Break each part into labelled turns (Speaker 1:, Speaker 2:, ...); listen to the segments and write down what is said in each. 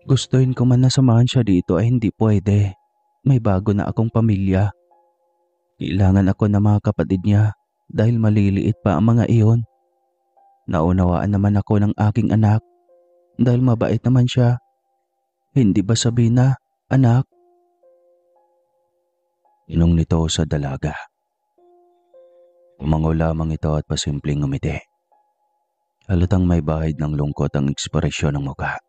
Speaker 1: Gustuhin ko man na samahan siya dito ay hindi pwede. May bago na akong pamilya. Kailangan ako ng mga kapatid niya dahil maliliit pa ang mga iyon. Naunawaan naman ako ng aking anak dahil mabait naman siya. Hindi ba sabi na, anak? Inong nito sa dalaga. Tumango lamang ito at pasimpleng ngumiti. Halatang may bahid ng lungkot ang ekspresyon ng mukha.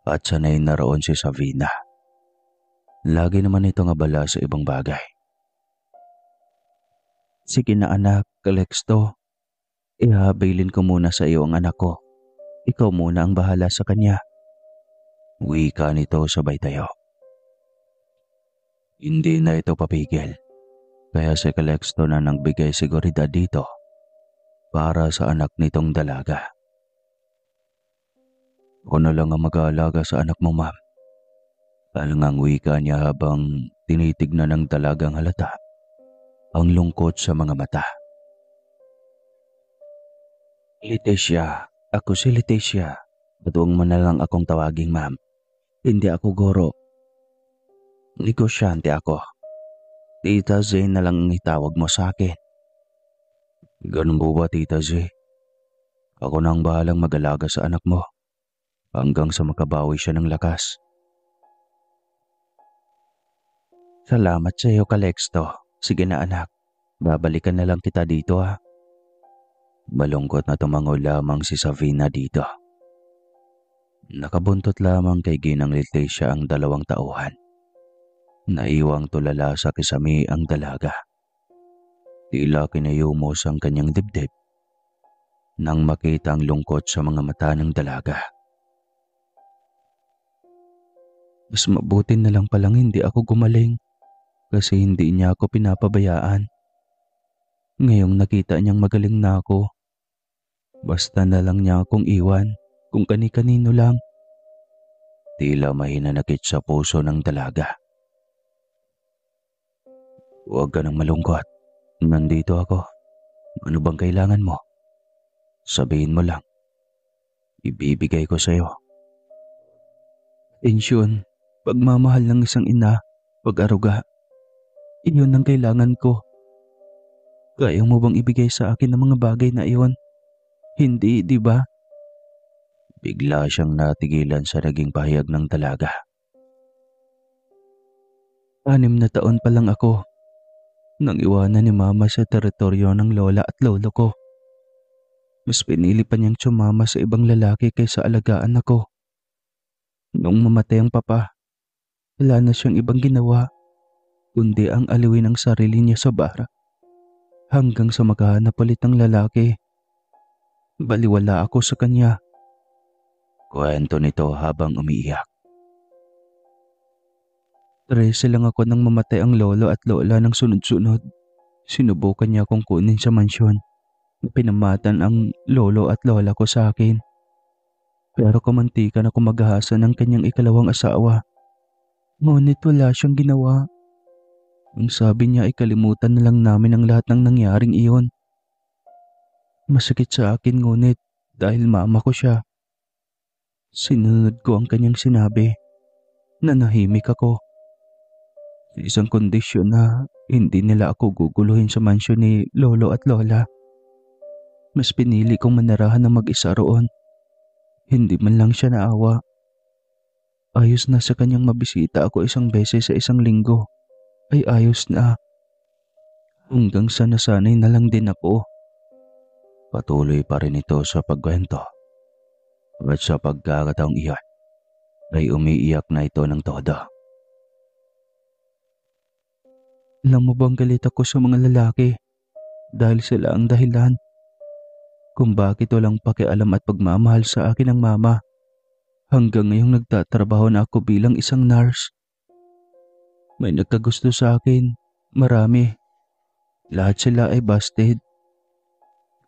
Speaker 1: At sanay na roon si Savina. Lagi naman itong abala sa ibang bagay. Sige na anak, Calexto. Ihahabilin ko muna sa iyo ang anak ko. Ikaw muna ang bahala sa kanya. Wika nito sabay tayo. Hindi na ito papigil. Kaya si Calexto na nagbigay seguridad dito para sa anak nitong dalaga. Ako na lang ang mag-aalaga sa anak mo, ma'am. Alangang wika niya habang tinitignan ng dalagang halata ang lungkot sa mga mata. Leticia, ako si Leticia. Batuang mo na lang akong tawaging ma'am. Hindi ako guro. Negosyante ako. Tita Z na lang ang itawag mo sa akin. Ganun po ba, Tita Z? Ako na ang bahalang mag-alaga sa anak mo hanggang sa makabawi siya ng lakas. Salamat sa iyo, Calexto. Sige na anak, babalikan na lang kita dito ha. Malungkot na tumango lamang si Savina dito. Nakabuntot lamang kay Ginang Leticia ang 2 tauhan. Naiwang tulala sa kisami ang dalaga. Tila kinayumos ang kanyang dibdib nang makita ang lungkot sa mga mata ng dalaga. Mas mabuti na lang palang hindi ako gumaling kasi hindi niya ako pinapabayaan. Ngayong nakita niyang magaling na ako, basta na lang niya akong iwan kung kani-kanino lang. Tila may hinanakit sa puso ng dalaga. Huwag ka nang malungkot. Nandito ako. Ano bang kailangan mo? Sabihin mo lang. Ibibigay ko sa iyo. Tensyon, pagmamahal ng isang ina, pag-aruga. Iyon ang kailangan ko. Kaya mo bang ibigay sa akin ang mga bagay na iyon? Hindi, di ba? Bigla siyang natigilan sa naging pahayag ng dalaga. 6 na taon pa lang ako nang iwanan ni mama sa teritoryo ng lola at lolo ko. Mas pinili pa niyang sumama sa ibang lalaki kaysa alagaan ako. Nung mamatay ang papa, wala na siyang ibang ginawa kundi ang aliwin ang sarili niya sa bara hanggang sa makahanap ulit ng lalaki. Baliwala ako sa kanya. Kwento nito habang umiiyak. 13 lang ako nang mamatay ang lolo at lola ng sunod-sunod. Sinubukan niya akong kunin sa mansyon. Pinamatan ang lolo at lola ko sa akin. Pero kamantikan ako maghahasa ng kanyang ikalawang asawa. Ngunit wala siyang ginawa. Ang sabi niya ay kalimutan na lang namin ang lahat ng nangyaring iyon. Masakit sa akin ngunit dahil mama ko siya. Sinunod ko ang kanyang sinabi. Nanahimik ako. Sa isang kondisyon na hindi nila ako guguluhin sa mansyon ni lolo at lola. Mas pinili kong manirahan ng mag-isa roon. Hindi man lang siya naawa. Ayos na sa kanyang mabisita ako isang beses sa isang linggo. Ay ayos na. Hanggang sa nasanay na lang din ako. Patuloy pa rin ito sa pagkwento. At sa pagkakataong iyon, ay umiiyak na ito ng todo. Alam mo bang galit ako sa mga lalaki dahil sila ang dahilan kung bakit walang pakialam at pagmamahal sa akin ng mama hanggang ngayong nagtatrabaho na ako bilang isang nurse. May nagkagusto sa akin, marami. Lahat sila ay busted.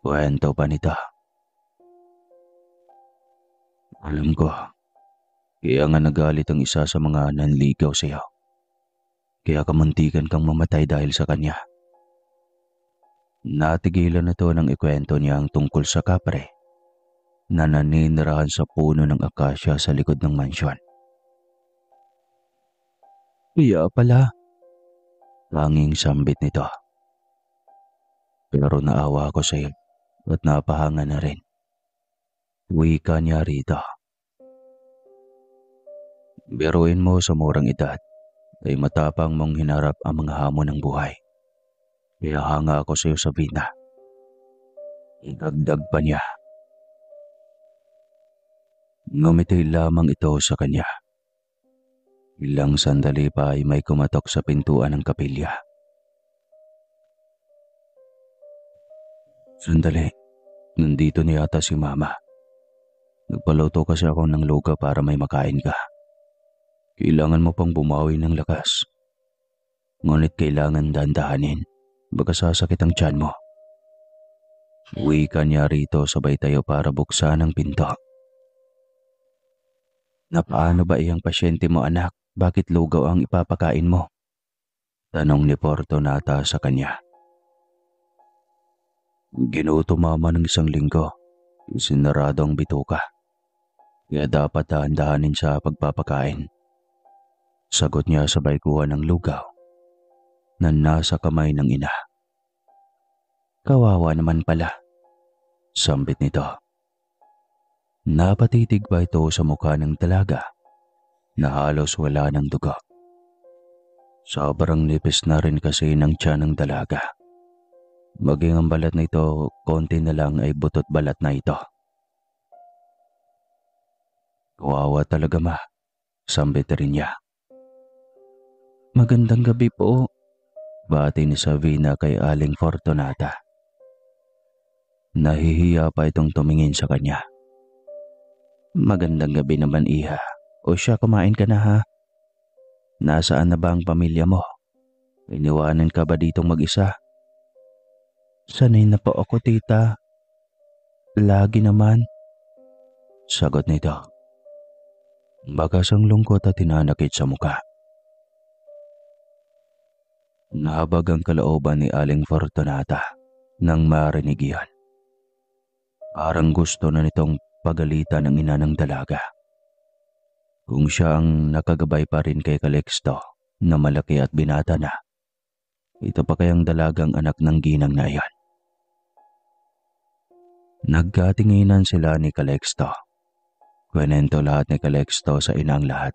Speaker 1: Kwento pa nito. Alam ko, kaya nga nagalit ang isa sa mga nanligaw sa iyo. Kaya kamuntikan kang mamatay dahil sa kanya. Natigilan na to nang ikwento niya ang tungkol sa kapre na naninirahan sa puno ng akasya sa likod ng mansyon. Kaya pala, tanging sambit nito. Pero naawa ko sa iyo at napahanga na rin. Wika niya rito. Biruin mo sa murang edad ay matapang mong hinarap ang mga hamon ng buhay. Kaya hanga ako sa iyo, Sabina. Idagdag pa niya. Ngumiti lamang ito sa kanya. Ilang sandali pa ay may kumatok sa pintuan ng kapilya. Sandali, nandito na yata si Mama. Nagpaluto kasi ako ng lugaw para may makain ka. Kailangan mo pang bumawi ng lakas. Ngunit kailangan dandahanin, baka sasakit ang tiyan mo. Wika niya rito sabay tayo para buksan ang pinto. Na paano ba iyang pasyente mo, anak? Bakit lugaw ang ipapakain mo? Tanong ni Fortunata sa kanya. Ginuto Mama ng 1 linggo. Sinarado ang bituka. Kaya dapat dahan-dahanin sa pagpapakain. Sagot niya sabay kuha ng lugaw na nasa kamay ng ina. Kawawa naman pala. Sambit nito. Napatitig pa ito sa mukha ng dalaga na halos wala ng dugo. Sobrang nipis na rin kasi ng tiyan ng dalaga. Maging ang balat na ito, konti na lang ay butot balat na ito. Kawawa talaga, Ma. Sambit rin niya. Magandang gabi po. Bati ni Sabina kay Aling Fortunata. Nahihiya pa itong tumingin sa kanya. Magandang gabi naman, Iha. O siya, kumain ka na, ha? Nasaan na ba ang pamilya mo? Iniwanan ka ba ditong mag-isa? Sanay na po ako, tita. Lagi naman. Sagot nito. Bakas ang lungkot at hinanakit sa muka. Nahabag ang kalooban ni Aling Fortunata nang marinig iyon. Parang gusto na nitong pagalitan ang ina ng dalaga. Kung siya ang nakagabay pa rin kay Calixto na malaki at binata na, ito pa kayang dalagang anak ng ginang na iyon. Nagkatinginan sila ni Calixto. Kwento lahat ni Calixto sa inang lahat.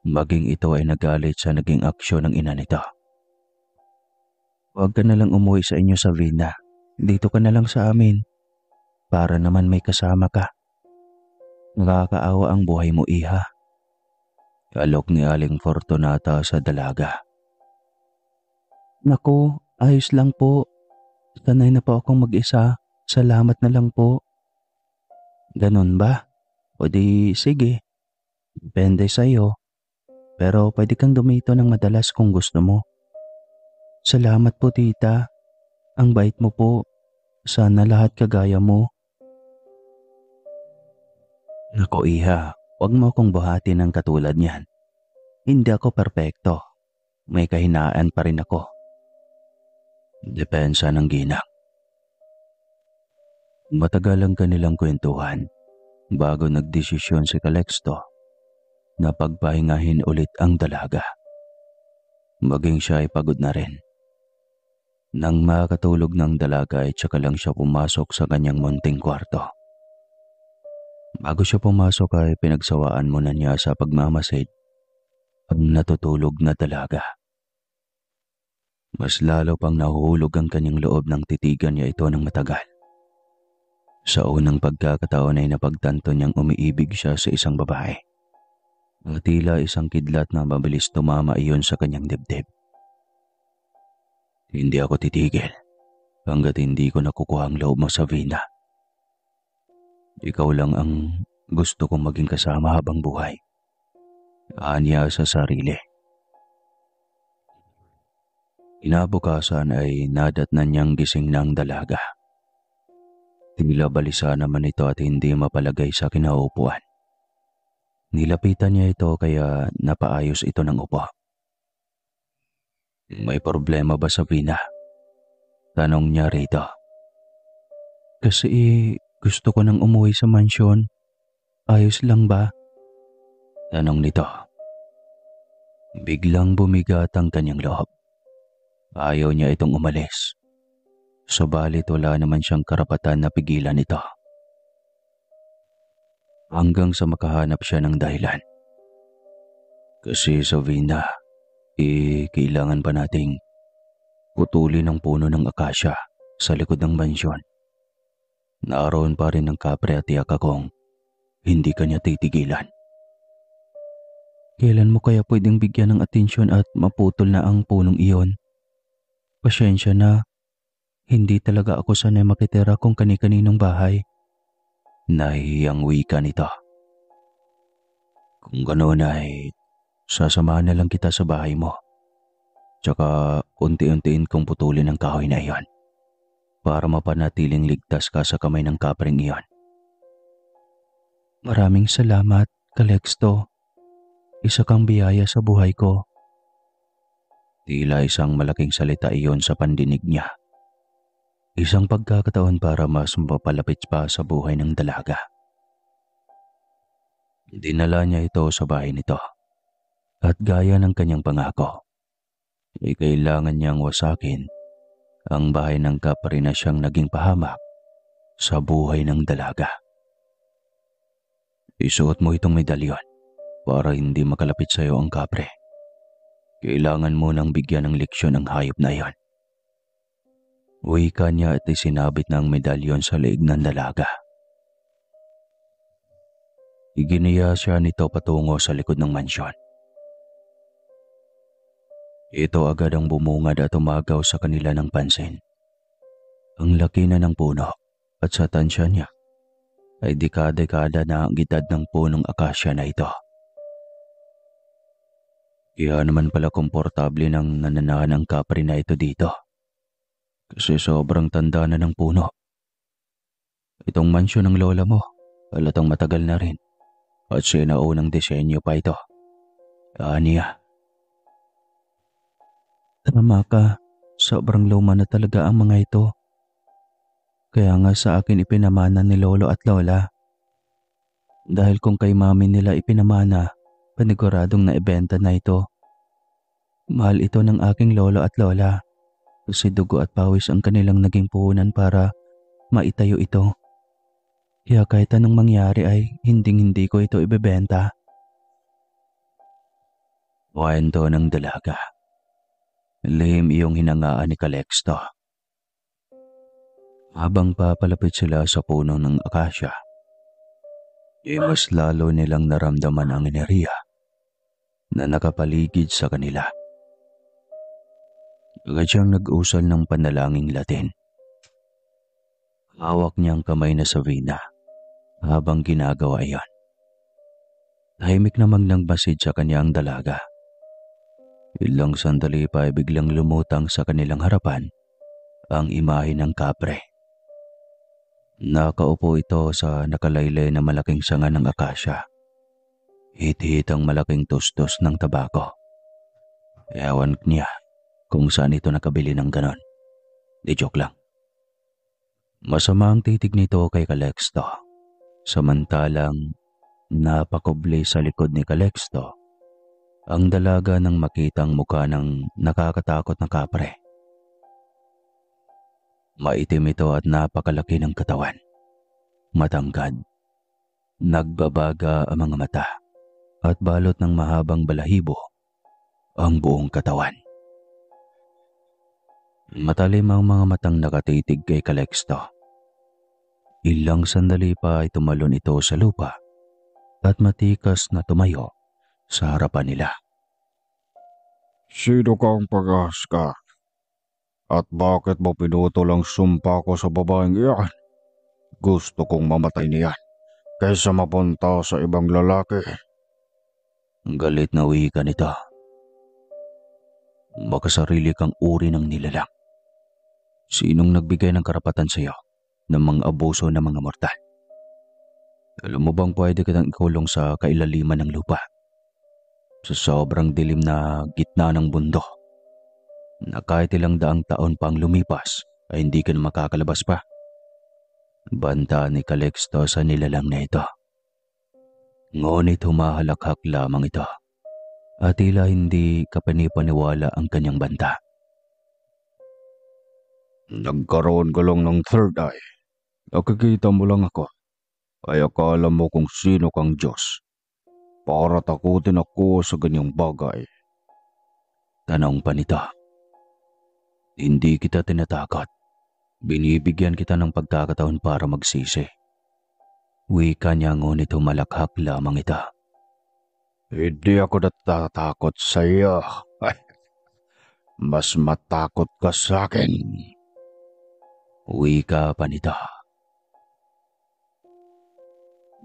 Speaker 1: Maging ito ay nagalit sa naging aksyon ng ina nito. Huwag ka na lang umuwi sa inyo, Sabina. Dito ka na lang sa amin. Para naman may kasama ka. Nakakaawa ang buhay mo, Iha. Alok ni Aling Fortunata sa dalaga. Naku, ayos lang po. Sanay na po akong mag-isa. Salamat na lang po. Ganon ba? O di sige. Depende sa'yo. Pero pwede kang dumito ng madalas kung gusto mo. Salamat po, tita. Ang bait mo po. Sana lahat kagaya mo. Naku, Iha, huwag mo akong buhatin ng katulad niyan. Hindi ako perpekto. May kahinaan pa rin ako. Depensa ng ginang. Matagal ang kanilang kwentuhan bago nagdesisyon si Calixto na pagpahingahin ulit ang dalaga. Maging siya ay pagod na rin. Nang makatulog ng dalaga ay tsaka lang siya pumasok sa kanyang munting kwarto. Bago siya pumasok ay pinagsawaan muna niya sa pagmamasid ang natutulog na dalaga. Mas lalo pang nahuhulog ang kanyang loob nang titigan niya ito ng matagal. Sa unang pagkakataon ay napagtanto niyang umiibig siya sa isang babae. At tila isang kidlat na mabilis tumama iyon sa kanyang dibdib. Hindi ako titigil hanggat hindi ko nakukuha ang loob mo, Sabina. Ikaw lang ang gusto kong maging kasama habang buhay. Anya sa sarili. Inabukasan ay nadatnan niyang gising ng dalaga. Tila balisa naman ito at hindi mapalagay sa kinaupuan. Nilapitan niya ito kaya napaayos ito ng upo. May problema ba, Sabina? Tanong niya rito. Kasi Gusto ko nang umuwi sa mansyon. Ayos lang ba? Tanong nito. Biglang bumigat ang kanyang loob. Ayaw niya itong umalis. Subalit wala naman siyang karapatan na pigilan ito. Hanggang sa makahanap siya ng dahilan. Kasi sa Vina, kailangan pa nating putulin ang puno ng akasya sa likod ng mansyon. Naroon pa rin ang kapre at tiyak akong hindi kanya titigilan. Kailan mo kaya pwedeng bigyan ng atensyon at maputol na ang punong iyon? Pasensya na, hindi talaga ako sanay makitira kung kani-kaninong bahay. Nahihiyang wika nito. Kung ganoon ay sasamahan na lang kita sa bahay mo. Tsaka unti-untiin kong putulin ang kahoy na iyon para mapanatiling ligtas ka sa kamay ng kapreng iyon. Maraming salamat, Calexto. Isa kang biyaya sa buhay ko. Tila isang malaking salita iyon sa pandinig niya. Isang pagkakataon para mas mapapalapit pa sa buhay ng dalaga. Dinala niya ito sa bahay nito. At gaya ng kanyang pangako, kailangan niyang wasakin ang bahay ng kapre na siyang naging pahamak sa buhay ng dalaga. Isuot mo itong medalyon para hindi makalapit sa iyo ang kapre. Kailangan mo nang bigyan ng leksyon ang hayop na iyon. Wika niya at isinabit ng medalyon sa leeg ng dalaga. Iginiya siya nito patungo sa likod ng mansyon. Ito agad ang bumungad at umagaw sa kanila ng pansin. Ang laki na ng puno at sa tansya niya ay dekada-dekada na ang edad ng punong akasya na ito. Kaya naman pala komportable nang nananahan ang kapre na ito dito. Kasi sobrang tanda na ng puno. Itong mansyon ng lola mo, halatang matagal na rin. At sinaunang disenyo pa ito. Aniya. Tama ka, sobrang luma na talaga ang mga ito. Kaya nga sa akin ipinamana ni lolo at lola. Dahil kung kay mami nila ipinamana, paniguradong naibenta na ito. Mahal ito ng aking lolo at lola. Kasi dugo at pawis ang kanilang naging puhunan para maitayo ito. Kaya kahit anong mangyari ay hinding-hindi ko ito ibebenta. Kwento ng dalaga. Lihim iyong hinangaan ni Calexto. Habang papalapit sila sa puno ng akasya, mas lalo nilang naramdaman ang enerhiya na nakapaligid sa kanila. Agad siyang nag-usal ng panalangin Latin. Hawak niyang kamay na sa Vina habang ginagawa iyon. Tahimik namang nagmasid sa kanya ang dalaga. Ilang sandali pa ay biglang lumutang sa kanilang harapan ang imahe ng kapre. Nakaupo ito sa nakalaylay na malaking sanga ng akasya. Hit-hit ang malaking tustos ng tabako. Ewan niya kung saan ito nakabili ng ganon. Di joke lang. Masama ang titig nito kay Calexto. Samantalang napakubli sa likod ni Calexto ang dalaga nang makitang mukha ng nakakatakot na kapre. Maitim ito at napakalaki ng katawan. Matangkad. Nagbabaga ang mga mata at balot ng mahabang balahibo ang buong katawan. Matalim ang mga matang nakatitig kay Calexto. Ilang sandali pa ay tumalon ito sa lupa at matikas na tumayo sa harapan nila.
Speaker 2: Sino kang pag-ahas ka? At bakit mo pinutol ang sumpa ko sa babaeng iyan? Gusto kong mamatay niyan kaysa mapunta sa ibang lalaki.
Speaker 1: Galit na wika nito. Makasarili kang uri ng nilalang. Sinong nagbigay ng karapatan sa iyo ng mga abuso ng mga mortal? Alam mo bang pwede kitang ikulong sa kailaliman ng lupa? Sa sobrang dilim na gitna ng bundok, na kahit ilang daang taon pang lumipas ay hindi ka na makakalabas pa. Banta ni Calixto sa nilalang na ito. Ngunit humahalakhak lamang ito at tila hindi kapanipaniwala ang kanyang banta.
Speaker 2: Nagkaroon ka lang ng third eye. Nakikita mo lang ako. Ay akala mo kung sino kang Diyos. Para takutin ako sa ganyang bagay.
Speaker 1: Tanong pa nito. Hindi kita tinatakot. Binibigyan kita ng pagkakataon para magsisi. Wika niya ngunit humalakhak lamang ito.
Speaker 2: Hindi ako natatakot sa iyo. Ay, mas matakot ka sa akin.
Speaker 1: Wika pa nito.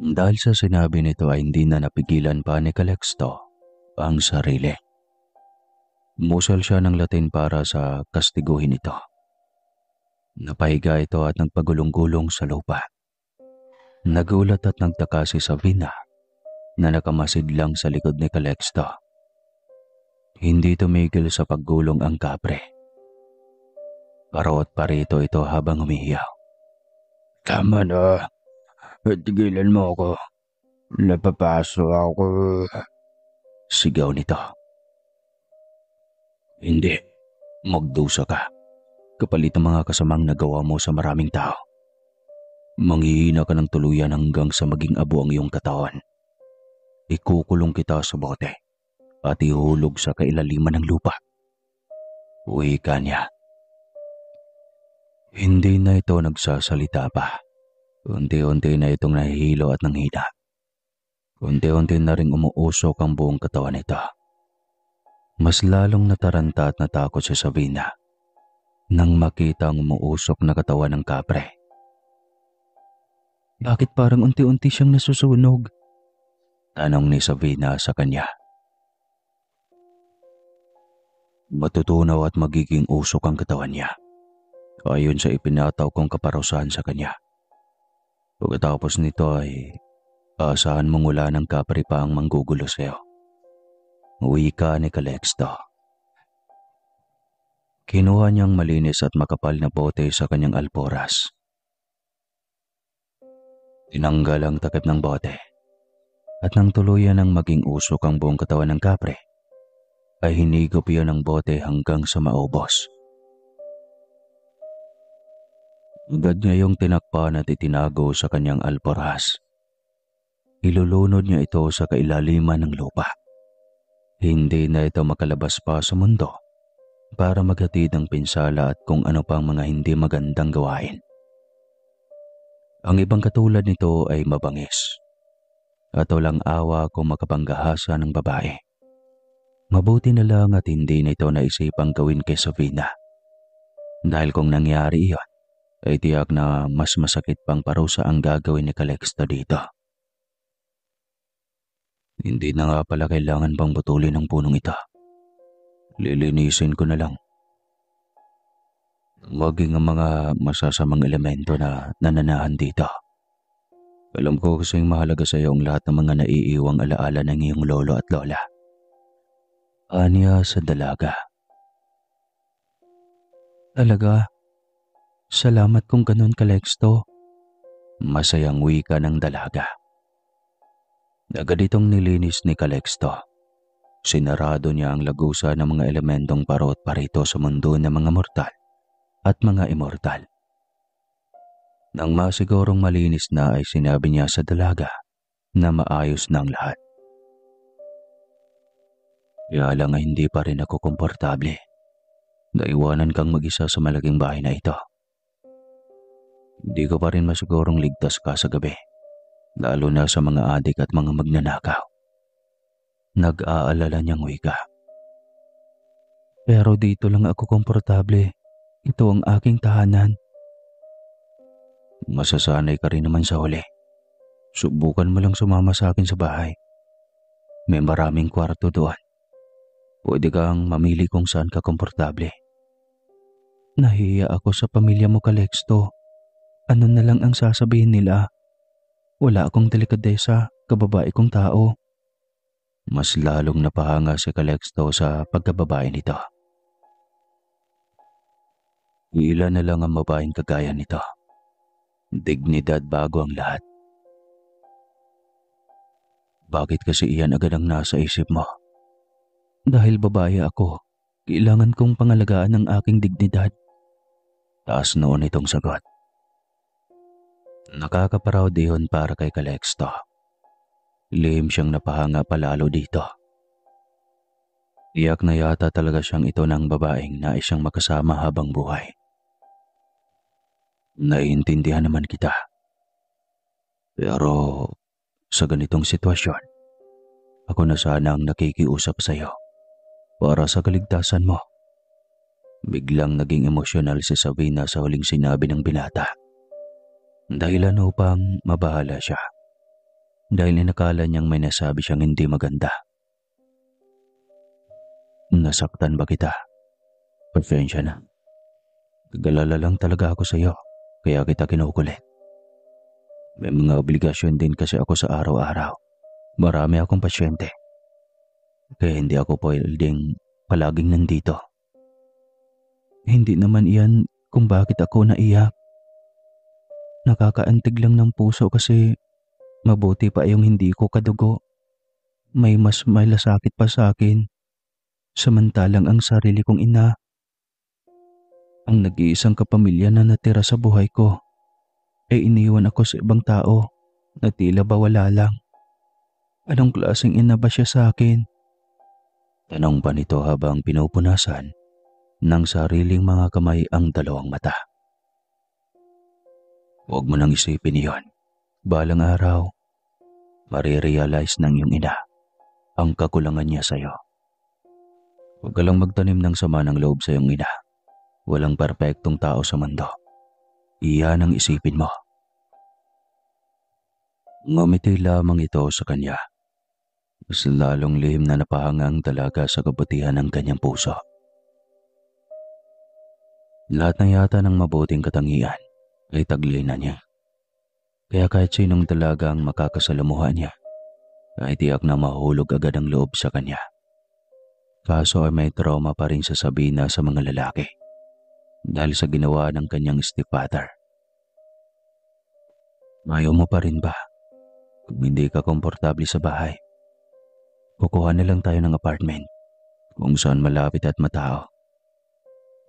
Speaker 1: Dahil sa sinabi nito ay hindi na napigilan pa ni Calixto ang sarili. Musal siya ng Latin para sa kastiguhin ito. Napahiga ito at nagpagulong-gulong sa lupa. Nagulat at nagtaka si Savina na nakamasid lang sa likod ni Calixto. Hindi tumigil sa paggulong ang kapre. Parot parito ito habang umiiyaw.
Speaker 2: Tama na. Tigilan mo ako. Napapaso ako.
Speaker 1: Sigaw nito. Hindi. Magdusa ka. Kapalit ang mga kasamang nagawa mo sa maraming tao. Manghihina ka ng tuluyan hanggang sa maging abo ang iyong katawan. Ikukulong kita sa bote at ihulog sa kailaliman ng lupa. Wika niya. Hindi na ito nagsasalita pa. Unti-unti na itong nahihilo at nanghina. Unti-unti na ring umuusok ang buong katawan nito. Mas lalong nataranta at natakot si Savina nang makita ang umuusok na katawan ng kapre. Bakit parang unti-unti siyang nasusunog? Tanong ni Savina sa kanya. Matutunaw at magiging usok ang katawan niya, ayon sa ipinataw kong kaparusahan sa kanya. Pagkatapos nito ay asahan mong wala ng kapre pa ang manggugulo sa'yo. Wika ni Calixto. Kinuha niyang malinis at makapal na bote sa kanyang alporas. Tinanggal ang takip ng bote at nang tuluyan ng maging usok ang buong katawan ng kapre, ay hinigop iyon ng bote hanggang sa maubos. Agad niya yung tinakpan at itinago sa kanyang alporhas. Ilulunod niya ito sa kailaliman ng lupa. Hindi na ito makalabas pa sa mundo para maghatid ng pinsala at kung ano pang mga hindi magandang gawain. Ang ibang katulad nito ay mabangis at walang awa kung makapanggahasa ng babae. Mabuti na lang at hindi na ito naisipang gawin kay Savina. Dahil kung nangyari iyon, ay tiyak na mas masakit pang parusa ang gagawin ni Calixto dito. Hindi na nga pala kailangan pang putulin ang punong ito. Lilinisin ko na lang. Maging ang mga masasamang elemento na nananahan dito. Alam ko kasing mahalaga sa iyo ang lahat ng mga naiiwang alaala ng iyong lolo at lola. Anya sa dalaga. Talaga? Salamat kung ganun, Calixto. Masayang wika ng dalaga. Agad itong nilinis ni Calixto. Sinarado niya ang lagusa ng mga elementong parot parito sa mundo ng mga mortal at mga immortal. Nang masigurong malinis na ay sinabi niya sa dalaga na maayos na ang lahat. Kaya lang ay hindi pa rin ako komportable. Naiwanan kang mag-isa sa malaking bahay na ito. Hindi ko pa rin masigurong ligtas ka sa gabi, lalo na sa mga adik at mga magnanakaw. Nag-aalala niyang wika. Pero dito lang ako komportable. Ito ang aking tahanan. Masasanay ka rin naman sa huli. Subukan mo lang sumama sa akin sa bahay. May maraming kwarto doon. Pwede kang mamili kung saan ka komportable. Nahiya ako sa pamilya mo, Calixto. Ano na lang ang sasabihin nila? Wala akong delikadesa, kababae kong tao. Mas lalong napahanga si Calixto sa pagkababae nito. Ilan na lang ang babaeng kagaya nito. Dignidad bago ang lahat. Bakit kasi iyan agad ang nasa isip mo? Dahil babae ako, kailangan kong pangalagaan ang aking dignidad. Taas noon itong sagot. Nakakaparaw diyon para kay Calexto. Lihim siyang napahanga palalo dito. Iyak na yata talaga siyang ito ng babaeng nais siyang makasama habang buhay. Naiintindihan naman kita. Pero sa ganitong sitwasyon, ako na sana ang nakikiusap sa iyo para sa kaligtasan mo. Biglang naging emosyonal si Sabina sa huling sinabi ng binata. Dahilan upang mabahala siya. Dahil inakala niyang may nasabi siyang hindi maganda. Nasaktan ba kita? Pasensya na. Nag-alala lang talaga ako sa iyo, kaya kita kinukulit. May mga obligasyon din kasi ako sa araw-araw. Marami akong pasyente. Kaya hindi ako pwedeng palaging nandito. Hindi naman iyan kung bakit ako naiyak. Nakakaantig lang ng puso kasi mabuti pa yung hindi ko kadugo. May mas malasakit pa sa akin. Samantalang ang sarili kong ina, ang nag-iisang kapamilya na natira sa buhay ko, iniwan ako sa ibang tao na tila ba wala lang. Anong klaseng ina ba siya sa akin? Tanong pa nito habang pinupunasan ng sariling mga kamay ang dalawang mata. Huwag mo nang isipin iyon. Balang araw, marirealize ng iyong ina ang kakulangan niya sa iyo. Huwag ka lang magtanim ng sama ng loob sa iyong ina. Walang perpektong tao sa mundo. Iyan ang isipin mo. Ngumiti lamang ito sa kanya. Mas lalong lihim na napahanga ang dalaga sa kabutihan ng kanyang puso. Lahat na yata ng mabuting katangian ay taglay na niya. Kaya kahit sinong dalaga ang makakasalamuha niya, ay tiyak na mahulog agad ang loob sa kanya. Kaso ay may trauma pa rin sa Sabina sa mga lalaki dahil sa ginawa ng kanyang stepfather. Ayaw mo pa rin ba? Kung hindi ka komportable sa bahay, kukuha na lang tayo ng apartment kung saan malapit at matao.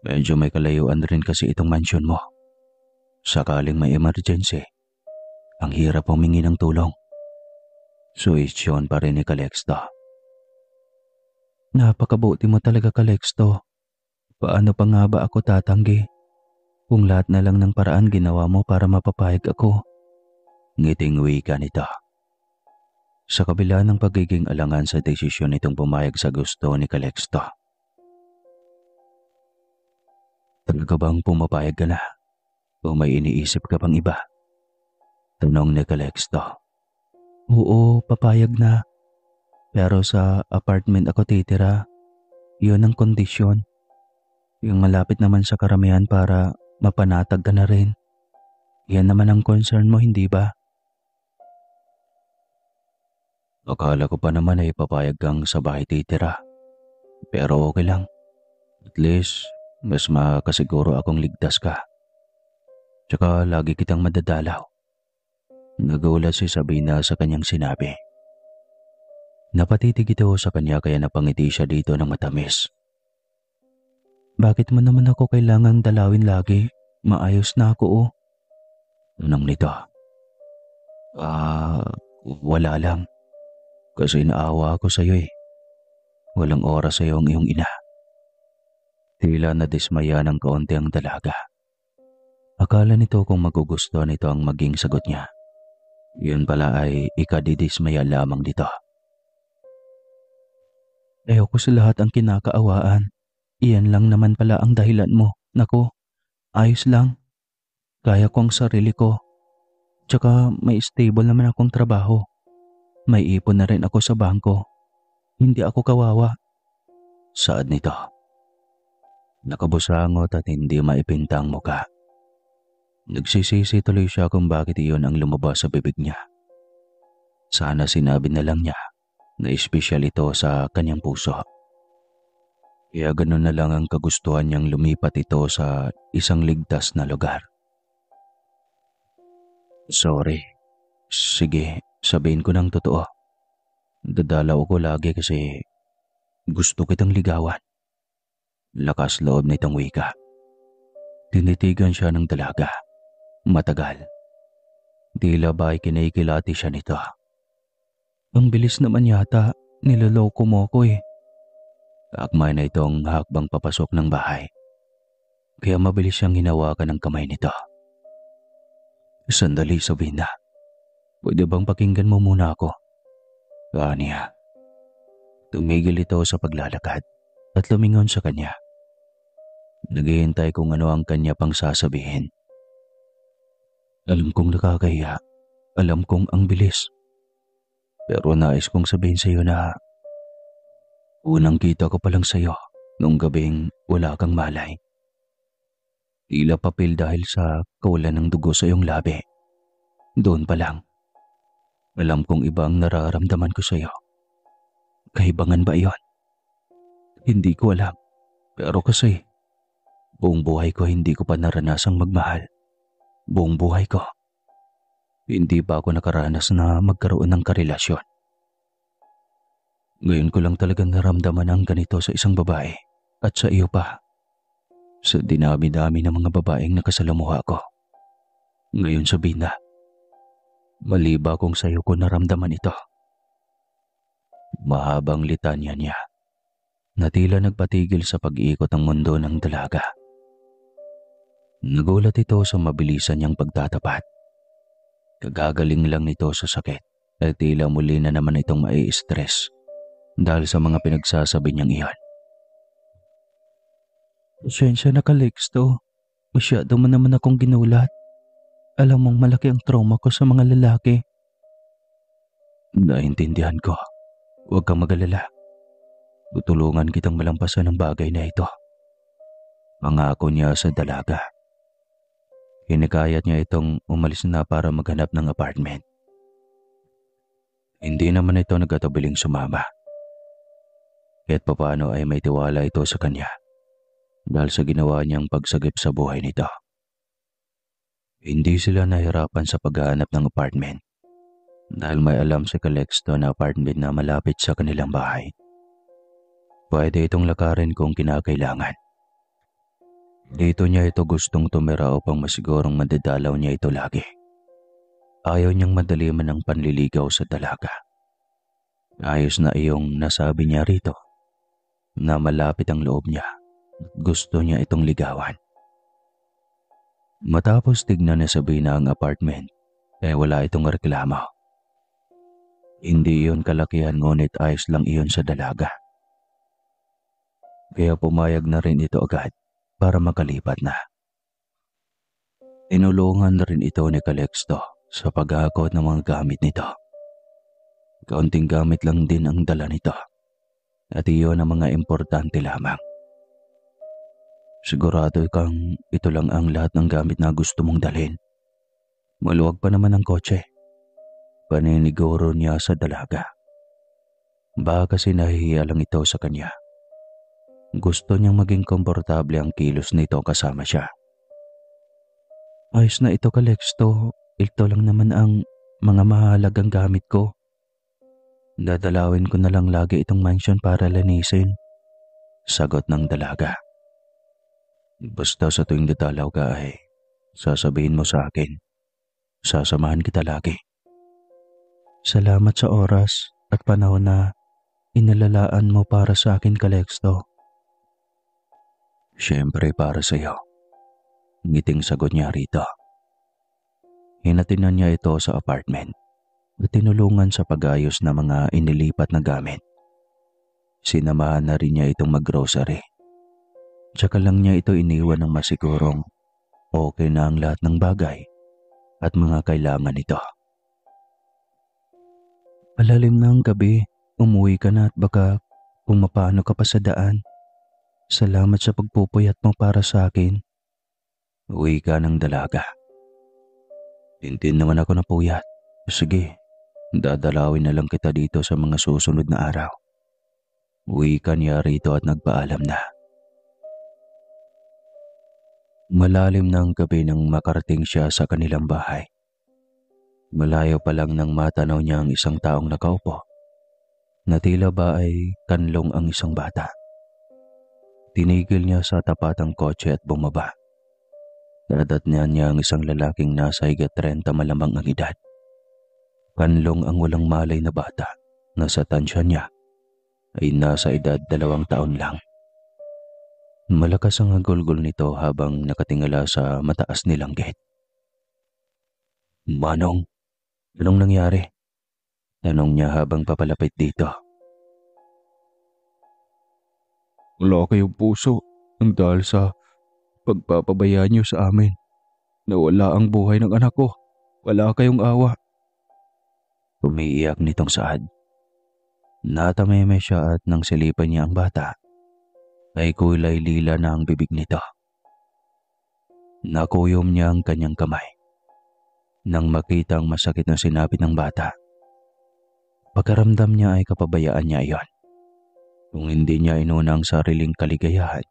Speaker 1: Medyo may kalayuan rin kasi itong mansion mo. Sakaling may emergency, ang hirap humingi ng tulong. Suwisyon pa rin ni Calexto. Napakabuti mo talaga, Calexto. Paano pa nga ba ako tatanggi kung lahat na lang ng paraan ginawa mo para mapapayag ako? Ngiting wika nito. Sa kabila ng pagiging alangan sa desisyon nitong pumayag sa gusto ni Calexto. Talaga bang pumapayag ka na? O may iniisip ka pang iba? Tanong ni Calexto. Oo, papayag na. Pero sa apartment ako titira. Yun ang kondisyon. Yung malapit naman sa karamihan para mapanatag ka na rin. Yan naman ang concern mo, hindi ba? Akala ko pa naman ay papayag kang sa bahay titira. Pero okay lang. At least, mas makasiguro akong ligtas ka. Tsaka lagi kitang madadalaw. Nagulat si Sabina sa kanyang sinabi. Napatitig ito sa kanya kaya napangiti siya dito ng matamis. Bakit mo naman ako kailangang dalawin lagi? Maayos na ako oh. Tanong nito. Wala lang. Kasi naawa ako sa iyo eh. Walang oras sa iyo ang iyong ina. Tila nadismaya ng kaunti ang dalaga. Akala nito kung magugustuhan nito ang maging sagot niya. Yun pala ay ikadidismaya lamang dito. Ayoko sa lahat ang kinakaawaan. Iyan lang naman pala ang dahilan mo. Naku, ayos lang. Kaya ko ang sarili ko. Tsaka may stable naman akong trabaho. May ipon na rin ako sa bangko. Hindi ako kawawa. Saad nito. Nakabusangot at hindi maipintang muka. Nagsisisi tuloy siya kung bakit iyon ang lumabas sa bibig niya. Sana sinabi na lang niya na espesyal ito sa kanyang puso. Kaya ganun na lang ang kagustuhan niyang lumipat ito sa isang ligtas na lugar. Sorry. Sige, sabihin ko ng totoo. Dadalaw ko lagi kasi gusto kitang ligawan. Lakas loob nitong wika. Tinitigan siya ng dalaga. Matagal. Tila ba ay kinikilati siya nito. Ang bilis naman yata, niloloko mo ko eh. Kaakmay na itong hakbang papasok ng bahay. Kaya mabilis siyang hinawakan ng kamay nito. Sandali, Sabina. Pwede bang pakinggan mo muna ako? Aniya. Tumigil ito sa paglalakad at lumingon sa kanya. Naghihintay kung ano ang kanya pang sasabihin. Alam kong nakakahiya. Alam kong ang bilis. Pero nais kong sabihin sa iyo na unang kita ko pa lang sa iyo noong gabing wala kang malay. Tila papel dahil sa kawalan ng dugo sa iyong labi. Doon pa lang. Alam kong iba ang nararamdaman ko sa iyo. Kahibangan ba iyon? Hindi ko alam. Pero kasi, buong buhay ko hindi ko pa naranasang magmahal. Buong buhay ko. Hindi pa ako nakaranas na magkaroon ng karelasyon. Ngayon ko lang talagang naramdaman ang ganito sa isang babae at sa iyo pa. Sa dinami-dami ng mga babaeng nakasalamuha ko. Ngayon sabihin na, mali ba kung sa iyo ko naramdaman ito? Mahabang litanya niya na tila nagpatigil sa pag-iikot ng mundo ng dalaga. Nagulat ito sa mabilisan niyang pagtatapat. Kagagaling lang nito sa sakit at tila muli na naman itong mai-stress dahil sa mga pinagsasabi niyang iyon. Pasensya na ka, Lexto. Masyado mo naman akong ginulat. Alam mong malaki ang trauma ko sa mga lalaki. Naintindihan ko. Huwag kang mag-alala. Tutulungan kitang malampasan ang bagay na ito. Pangako niya sa dalaga. Hinikayat niya itong umalis na para maghanap ng apartment. Hindi naman ito nagkatabiling sumama. Kahit papaano ay may tiwala ito sa kanya dahil sa ginawa niyang pagsagip sa buhay nito. Hindi sila nahirapan sa paghahanap ng apartment dahil may alam si Calixto na apartment na malapit sa kanilang bahay. Pwede itong lakarin kung kinakailangan. Dito niya ito gustong tumira upang masigurong madadalaw niya ito lagi. Ayaw niyang madaliman ng panliligaw sa dalaga. Ayos na iyong nasabi niya rito na malapit ang loob niya. Gusto niya itong ligawan. Matapos tignan na Sabina ang apartment, wala itong reklamo. Hindi iyon kalakihan ngunit ayos lang iyon sa dalaga. Kaya pumayag na rin ito agad para makalipat na. Tinulungan na rin ito ni Calixto sa paghakot ng mga gamit nito. Kaunting gamit lang din ang dala nito at iyon ang mga importante lamang. Sigurado kang ito lang ang lahat ng gamit na gusto mong dalhin. Maluwag pa naman ang kotse. Paniniguro niya sa dalaga. Baka kasi nahihiya lang ito sa kanya. Gusto niyang maging komportable ang kilos nito kasama siya. Ayos na ito, Calixto. Ito lang naman ang mga mahalagang gamit ko. Dadalawin ko na lang lagi itong mansion para linisin. Sagot ng dalaga. Basta sa tuwing dadalaw ka ay sasabihin mo sa akin. Sasamahan kita lagi. Salamat sa oras at panahon na inalalaan mo para sa akin, Calixto. Siyempre para sa iyo. Ngiting sagot niya rito. Hinatinan niya ito sa apartment at tinulungan sa pag-ayos ng mga inilipat na gamit. Sinamahan na rin niya itong mag-grocery. Tsaka lang niya ito iniwan ng masigurong okay na ang lahat ng bagay at mga kailangan nito. Palalim na ang gabi, umuwi ka na at baka kung mapano ka pa sa daan. Salamat sa pagpupuyat mo para sa akin. Uwi ka ng dalaga. Tintin naman ako na puyat. Sige, dadalawin na lang kita dito sa mga susunod na araw. Uwi ka niya rito at nagpaalam na. Malalim na ang gabi nang makarating siya sa kanilang bahay. Malayo pa lang nang matanaw niya ang isang taong nakaupo na tila ba ay kanlong ang isang bata. Tinigil niya sa tapatang kotse at bumaba. Nadatnan niya ang isang lalaking nasa higit 30 malamang ang edad. Kanlong ang walang malay na bata na sa tansya niya ay nasa edad 2 taon lang. Malakas ang hagulgol nito habang nakatingala sa mataas nilang gate. "Manong, anong nangyari?" tanong niya habang papalapit dito.
Speaker 2: Wala kayong puso ang dahil sa pagpapabayaan niyo sa amin. Nawala ang buhay ng anak ko. Wala kayong awa.
Speaker 1: Umiiyak nitong Saad. Natameme siya at nang silipan niya ang bata, ay kulay lila na ang bibig nito. Nakuyom niya ang kanyang kamay nang makita ang masakit na sinabi ng bata. Pagkaramdam niya ay kapabayaan niya iyon. Kung hindi niya inuna ang sariling kaligayahan,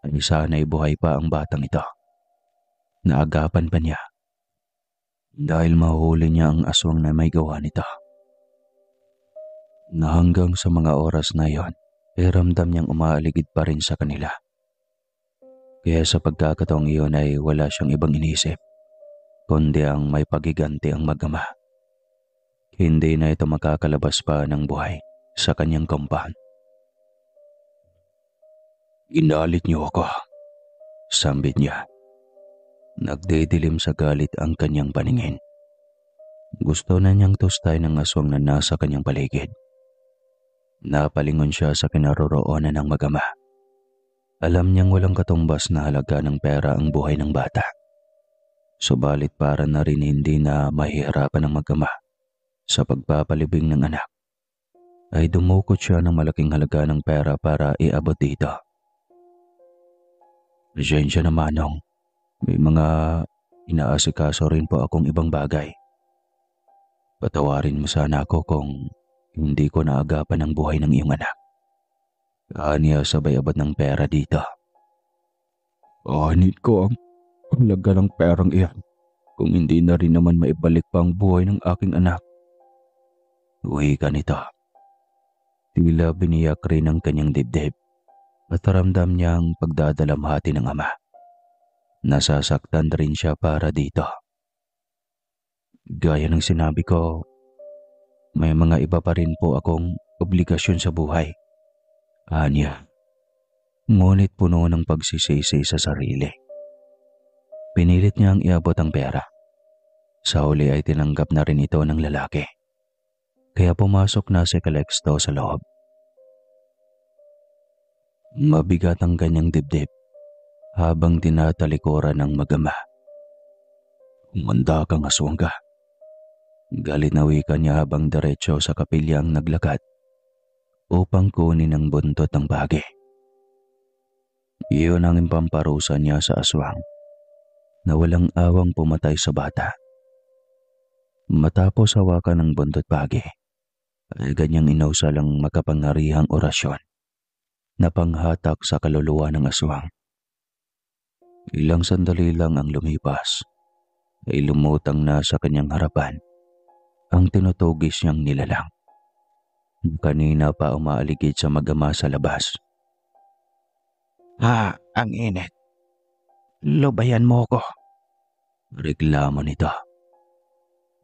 Speaker 1: ay sana'y buhay pa ang batang ito. Naagapan pa niya dahil mahuli niya ang aswang na may gawa nito. Na hanggang sa mga oras na iyon, ay ramdam niyang umaaligid pa rin sa kanila. Kaya sa pagkakataong iyon ay wala siyang ibang inisip, kundi ang may pagiganti ang mag-ama. Hindi na ito makakalabas pa ng buhay sa kanyang compound. "Ginalit niyo ako," sambit niya. Nagdidilim sa galit ang kanyang paningin. Gusto na niyang tustay ng aswang na nasa kanyang paligid. Napalingon siya sa kinaroroonan ng mag-ama. Alam niyang walang katumbas na halaga ng pera ang buhay ng bata. Subalit para na rin hindi na mahihirapan ng mag-ama sa pagpapalibing ng anak, ay dumukot siya ng malaking halaga ng pera para iabot dito. "Pasensya na, Manong. May mga inaasikaso rin po akong ibang bagay. Patawarin mo sana ako kung hindi ko naagapan ang buhay ng iyong anak." Aniya sabay abot ng pera dito.
Speaker 2: Anit ko ang halaga ng perang iyan kung hindi na rin naman maibalik pa ang buhay ng aking anak.
Speaker 1: Uwi ka nito. Tila biniyak rin ang kanyang dibdib at ramdam niyang pagdadalamhati ng ama. Nasasaktan rin siya para dito. "Gaya ng sinabi ko, may mga iba pa rin po akong obligasyon sa buhay," aniya. Ngunit puno ng pagsisisi sa sarili. Pinilit niyang iabot ang pera. Sa huli ay tinanggap na rin ito ng lalaki. Kaya pumasok na si Calixto sa loob. Mabigat ang kanyang dibdib habang tinatalikuran ng mag-ama. "Umanda kang aswang ka." Galit na wika niya habang diretso sa kapilyang naglakad upang kunin ang buntot ng bagi. Iyon ang impamparusa niya sa aswang na walang awang pumatay sa bata. Matapos hawakan ng buntot bagi, ay ganyang inausal ang makapangyarihang orasyon na panghatak sa kaluluwa ng aswang. Ilang sandali lang ang lumipas, ay lumutang na sa kanyang harapan ang tinutugis niyang nilalang. Kanina pa umaaligid sa mag-ama sa labas. Ang init. Lubayan mo ko." Reklamo nito.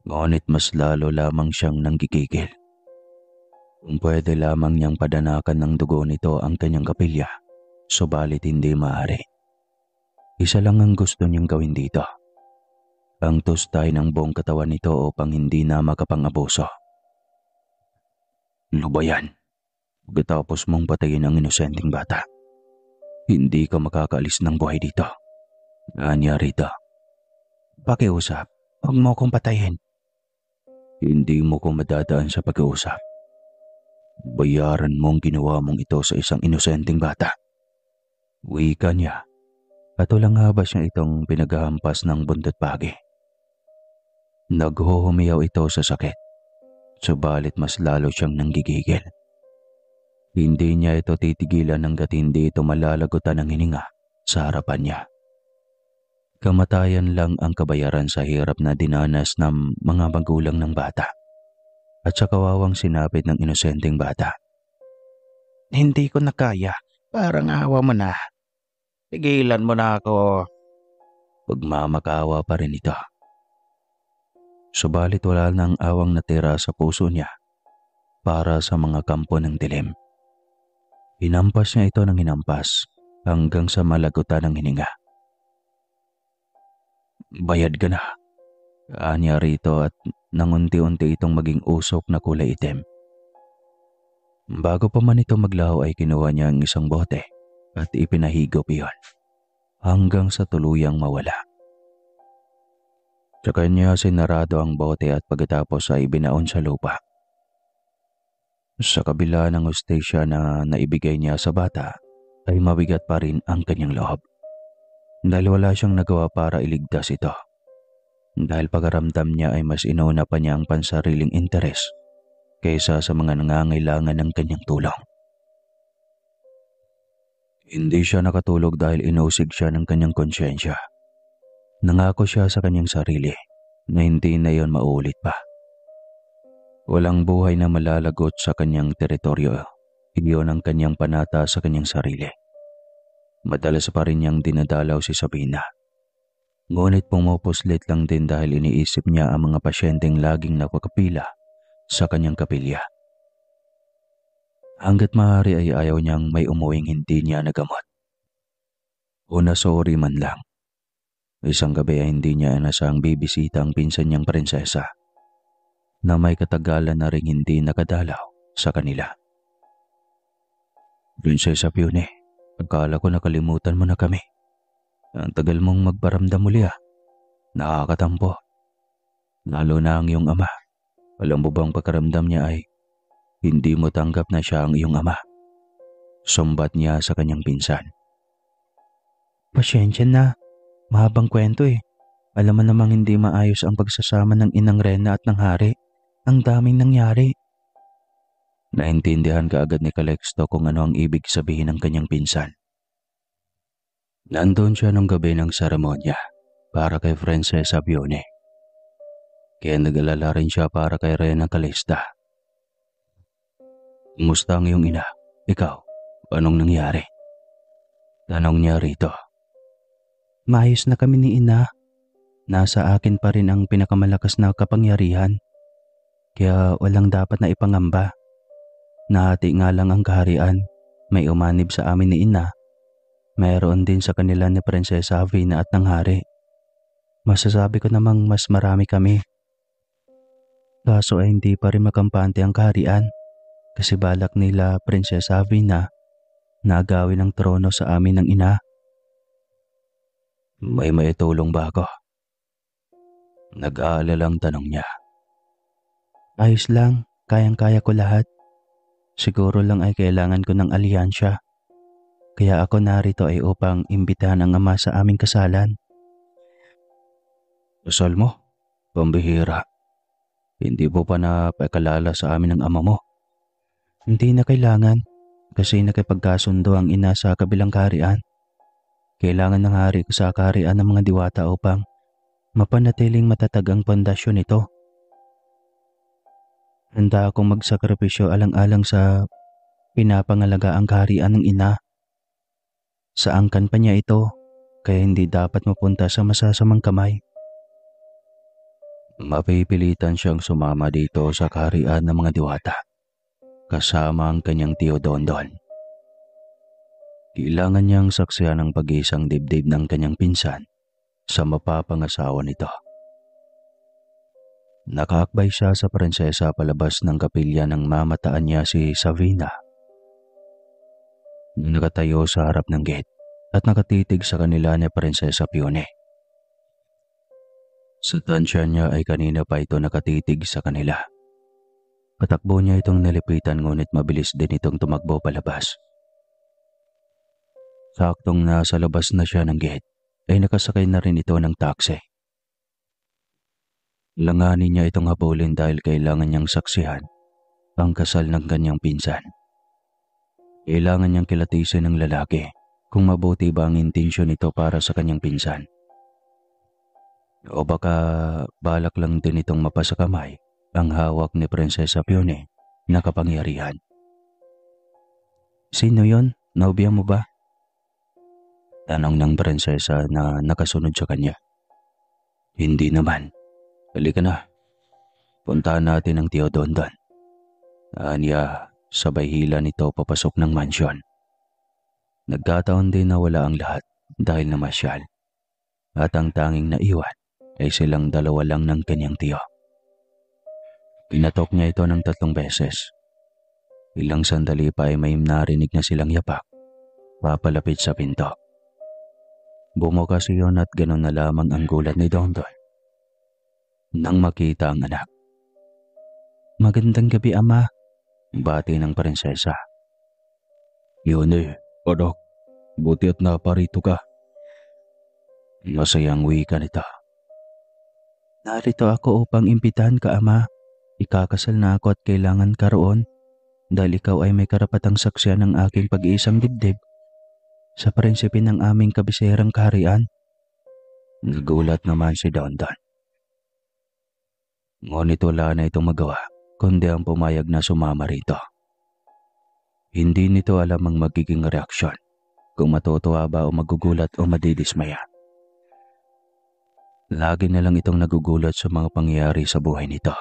Speaker 1: Ngunit mas lalo lamang siyang nanggigigil. Kung pwede lamang niyang padanakan ng dugo nito ang kanyang kapilya, subalit hindi maaari. Isa lang ang gusto niyang gawin dito. Ang tustay ng buong katawan nito upang hindi na makapang-abuso. "Lubayan, pagkatapos mong patayin ang inosenteng bata, hindi ka makakaalis ng buhay dito," aniya rito. "Pakiusap, huwag mo akong patayin." "Hindi mo ko madadaan sa pag-uusap. Bayaran mo ang ginawa mong ito sa isang inosenteng bata." Wika niya at walang habas niya itong pinaghahampas ng buntot bagi. Naghuhumiyaw ito sa sakit, subalit mas lalo siyang nanggigigil. Hindi niya ito titigilan hanggat hindi ito malalagutan ng hininga sa harapan niya. Kamatayan lang ang kabayaran sa hirap na dinanas ng mga magulang ng bata at sa kawawang sinapit ng inosenteng bata.
Speaker 2: Hindi ko na kaya. Parang awa mo na. Tigilan mo na ako.
Speaker 1: Pagmamakaawa pa rin ito. Subalit wala nang awang natira sa puso niya para sa mga kampo ng dilim. Hinampas niya ito ng hinampas hanggang sa malagutan ng hininga. Bayad ka na. Anya rito at nangunti-unti itong maging usok na kulay itim. Bago pa man ito maglaho ay kinuha niya ang isang bote at ipinahigop iyon hanggang sa tuluyang mawala. Sa kanya sinarado ang bote at pagkatapos ay binaon sa lupa. Sa kabila ng hustisya na naibigay niya sa bata ay mabigat pa rin ang kanyang loob. Dahil wala siyang nagawa para iligtas ito. Dahil pagaramdam niya ay mas inauna pa niya ang pansariling interes kaysa sa mga nangangailangan ng kanyang tulong. Hindi siya nakatulog dahil inusig siya ng kanyang konsyensya. Nangako siya sa kanyang sarili na hindi na iyon mauulit pa. Walang buhay na malalagot sa kanyang teritoryo. Iyon ang kanyang panata sa kanyang sarili. Madalas pa rin niyang dinadalaw si Sabina. Ngunit pumupuslit lang din dahil iniisip niya ang mga pasyenteng laging nakakapila sa kanyang kapilya. Hanggat maaari ay ayaw niyang may umuwing hindi niya nagamot. O nasori man lang. Isang gabi ay hindi niya inasahang bibisita ang pinsan niyang prinsesa na may katagalan na ring hindi nakadalaw sa kanila. Prinsesa Fiona, akala ko nakalimutan mo na kami. Ang tagal mong magparamdam muli ah. Nakakatampo. Lalo na ang iyong ama. Alam mo bang pagkaramdam niya ay hindi mo tanggap na siya ang iyong ama? Sumbat niya sa kanyang pinsan. Pasyensya na. Mahabang kwento eh. Alam mo namang hindi maayos ang pagsasama ng inang Rena at ng hari. Ang daming nangyari. Naintindihan kaagad ni Calixto kung ano ang ibig sabihin ng kanyang pinsan. Nandun siya nung gabi ng seremonya para kay Prinsesa Fiona. Kaya nag-alala rin siya para kay Rena Calista. Kumusta ang iyong ina? Ikaw, anong nangyari? Tanong niya rito. Maayos na kami ni ina. Nasa akin pa rin ang pinakamalakas na kapangyarihan. Kaya walang dapat na ipangamba. Nahati nga lang ang kaharian. May umanib sa amin ni ina. Mayroon din sa kanila ni Prinsesa Avina at ng hari. Masasabi ko namang mas marami kami. Kaso ay hindi pa rin makampante ang kaharian. Kasi balak nila Prinsesa Avina na agawin ang trono sa amin ng ina. May maitulong ba ako? Nag-aalalang tanong niya. Ayos lang, kayang-kaya ko lahat. Siguro lang ay kailangan ko ng alyansya. Kaya ako narito ay upang imbitahan ang ama sa aming kasalan. Kasal mo? Pambihira. Hindi mo pa napakalala sa amin ng ama mo. Hindi na kailangan kasi nakipagkasundo ang ina sa kabilang kaharian. Kailangan ng hari ko sa kaharian ng mga diwata upang mapanatiling matatag ang pundasyon nito. Handa akong magsakripisyo alang-alang sa pinapangalagaan kaharian ng ina. Sa angkan pa niya ito, kaya hindi dapat mapunta sa masasamang kamay. Mapipilitan siyang sumama dito sa kaharian ng mga diwata, kasama ang kanyang tiyo Dondon. Kailangan niyang saksihan ang pag-iisang dibdib ng kanyang pinsan sa mapapangasawa nito. Nakaakbay siya sa prinsesa palabas ng kapilya nang mamataan niya si Savina. Nakatayo sa harap ng gate at nakatitig sa kanila ni Prinsesa Fiona. Sa tansya niya ay kanina pa ito nakatitig sa kanila. Patakbo niya itong nalipitan ngunit mabilis din itong tumakbo palabas. Saktong nasa labas na siya ng gate ay nakasakay na rin ito ng taxi. Langanin niya itong habulin dahil kailangan niyang saksihan ang kasal ng kanyang pinsan. Kailangan niyang kilatisin ng lalaki kung mabuti ba ang intensyon nito para sa kanyang pinsan. O baka balak lang din itong mapasakamay ang hawak ni Prinsesa Pione na kapangyarihan. Sino yon? Nobya mo ba? Tanong ng prinsesa na nakasunod sa kanya. Hindi naman. Halika na. Puntahan natin ang Tio Dondon. Anya, sabay hila nito papasok ng mansyon. Nagkataon din na wala ang lahat dahil namasyal. At ang tanging naiwan ay silang dalawa lang ng kanyang tiyo. Pinatok niya ito ng 3 beses. Ilang sandali pa ay may narinig na silang yapak, papalapit sa pinto. Bumukas iyon at gano'n na lamang ang gulat ni Dondon nang makita ang anak. Magandang gabi, Ama, bati ng prinsesa.
Speaker 2: Yun anak, buti at naparito ka.
Speaker 1: Masayang wika nito. Narito ako upang imbitahan ka, Ama. Ikakasal na ako at kailangan ka roon dahil ikaw ay may karapatang saksiyan ng aking pag-iisang dibdib sa prinsipe ng aming kabiserang kaharian. Nagulat naman si Dondon. Ngunit wala na itong magawa kundi ang pumayag na sumama rito. Hindi nito alam ang magiging reaksyon, kung matutuwa ba o magugulat o madidismaya. Lagi na lang itong nagugulat sa mga pangyayari sa buhay nito.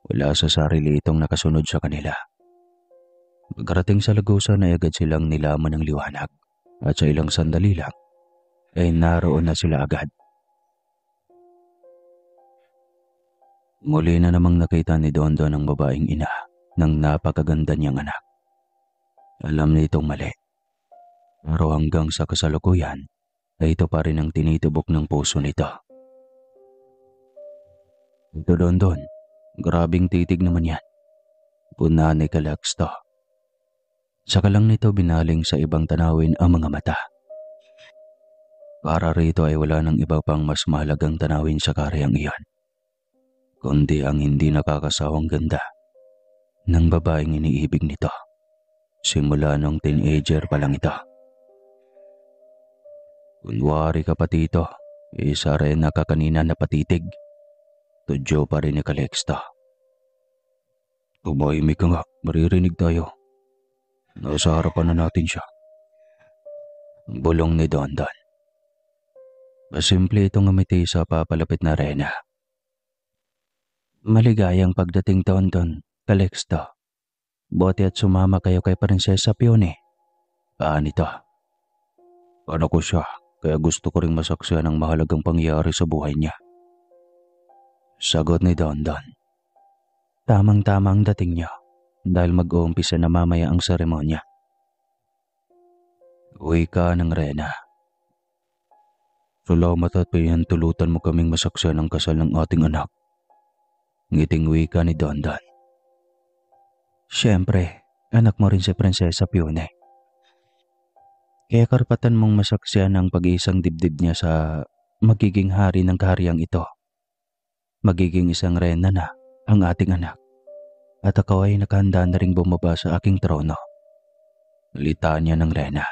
Speaker 1: Wala sa sarili itong nakasunod sa kanila. Pagkarating sa lagusan ay agad silang nilaman ng liwanag at sa ilang sandali lang ay naroon na sila agad. Muli na namang nakita ni Dondon ang babaeng ina ng napakaganda niyang anak. Alam nitong mali. Pero hanggang sa kasalukuyan ay ito pa rin ang tinitubok ng puso nito. Ito Dondon, grabing titig naman yan. Puna ni Calixto. Saka lang nito binaling sa ibang tanawin ang mga mata. Para rito ay wala ng iba pang mas mahalagang tanawin sa karyang iyon, kundi ang hindi nakakasawang ganda ng babaeng iniibig nito. Simula nung teenager pa lang ito. Kunwari ka pati ito, isa rin na kakanina na patitig. Tudyo pa rin ni Calixto. Tumahimik ka nga, maririnig tayo. Nasa harapan na natin siya. Bulong ni Dondon. Masimple itong ngumiti sa papalapit na rena. Maligayang pagdating Dondon, Calixto. Buti at sumama kayo kay Prinsesa Pione. Paanito? Paano ko siya, kaya gusto ko ring masaksihan ang mahalagang pangyayari sa buhay niya. Sagot ni Dondon. Tamang-tama ang dating niyo dahil mag-uumpisa na mamaya ang seremonya. Wika ng rena. Salamat at pinahintulutan mo kaming masaksihan ang kasal ng ating anak. Ngiting wika ni Dondon. Siyempre, anak mo rin si Prinsesa Pione. Kaya karapatan mong masaksihan ang pag-iisang dibdib niya sa magiging hari ng kahariang ito. Magiging isang reyna na ang ating anak. At ako ay nakahanda na ring bumaba sa aking trono. Litanya ng reyna.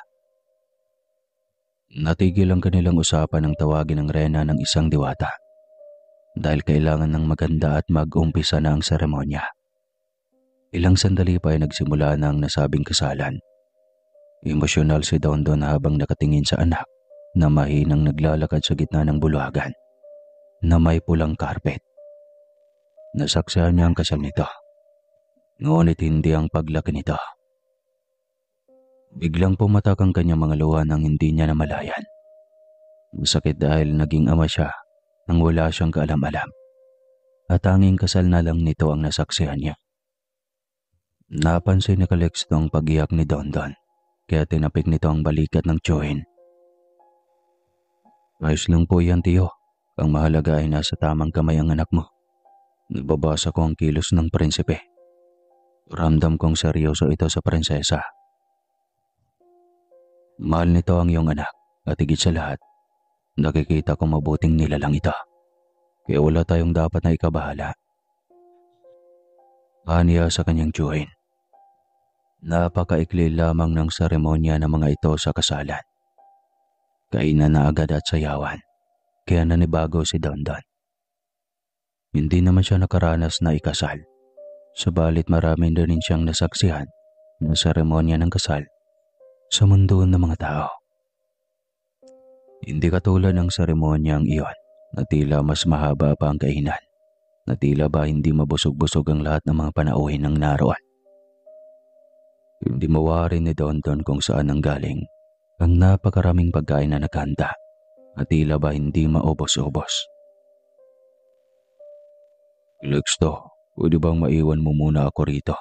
Speaker 1: Natigil ang kanilang usapan ng tawagin ng reyna ng isang diwata. Dahil kailangan ng maganda at mag-umpisa na ang seremonya. Ilang sandali pa ay nagsimula na ang nasabing kasalan. Emosyonal si Dondon habang nakatingin sa anak na mahinang naglalakad sa gitna ng bulagan na may pulang karpet. Nasaksihan niya ang kasal nito. Ngunit hindi ang paglaki nito. Biglang pumatak ang kanyang mga luha nang hindi niya namalayan. Masakit dahil naging ama siya nang wala siyang kaalam-alam. At tanging kasal na lang nito ang nasaksihan niya. Napansin ni Calixto ang pag-iyak ni Dondon, kaya tinapik nito ang balikat ng tiyuhin. Ayos lang po yan, tiyo. Ang mahalaga ay nasa tamang kamay ang anak mo. Nababasa ko ang kilos ng prinsipe. Ramdam kong seryoso ito sa prinsesa. Mahal nito ang iyong anak at higit sa lahat, nakikita kong mabuting nilalang ito. Kaya wala tayong dapat na ikabahala. Aniya sa kanyang tiyuhin. Napakaikli lamang ng seremonya ng mga ito sa kasalan. Kainan na agad at sayawan. Kaya nanibago si Dondon. Hindi naman siya nakaranas na ikasal, subalit marami na rin siyang nasaksihan ng seremonya ng kasal sa mundo ng mga tao. Hindi katulad ng seremonyang iyon na tila mas mahaba pa ang kainan, na tila ba hindi mabusog-busog ang lahat ng mga panauhin ng naroon. Hindi mawari ni Dondon kung saan ang galing ang napakaraming pagkain na naghanda at tila ba hindi maubos-ubos. Lexto, pwede bang maiwan mo muna ako rito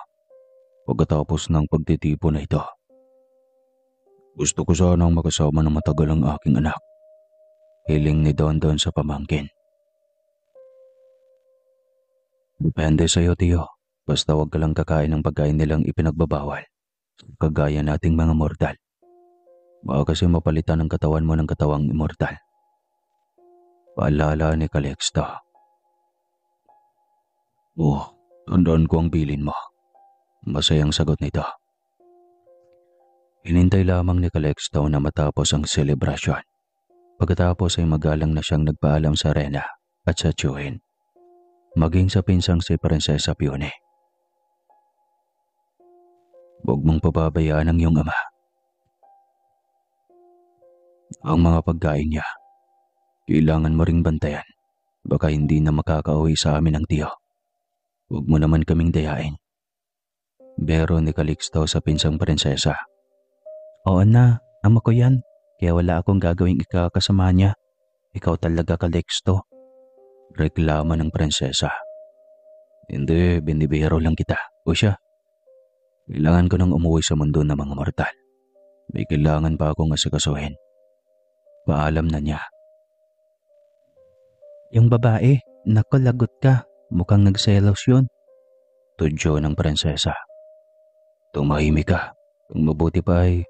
Speaker 1: pagkatapos ng pagtitipon na ito? Gusto ko sanang makasama ng matagal ang aking anak. Hiling ni Dondon sa pamangkin. Depende sa'yo, Tiyo. Basta wag ka lang kakain ng pagkain nilang ipinagbabawal, kagaya nating mga mortal. Baka kasi mapalitan ang katawan mo ng katawang immortal. Paalala ni Calixto. Oh, tandaan ko ang bilin mo. Masayang sagot nito. Hinintay lamang ni Calixto na matapos ang selebrasyon. Pagkatapos ay magalang na siyang nagpaalam sa Rena at sa tiyuhin, maging sa pinsang si Prinsesa Pione. Huwag mong pababayaan ang iyong ama. Ang mga pagkain niya, kailangan mo ring bantayan. Baka hindi na makakauwi sa amin ang tiyo. Huwag mo naman kaming dayain. Bero ni Calixto sa pinsang prinsesa. Oo na, ama ko yan. Kaya wala akong gagawing ikakasama niya. Ikaw talaga, Calixto. Reklamo ng prinsesa. Hindi, binibiro lang kita. O siya, kailangan ko nang umuwi sa mundo ng mga mortal. May kailangan pa akong asikasuhin. Paalam na niya. Yung babae, nako lagot ka. Mukhang nagselos yun. Tudyo ng prinsesa. Tumahimik ka. Kung mabuti pa ay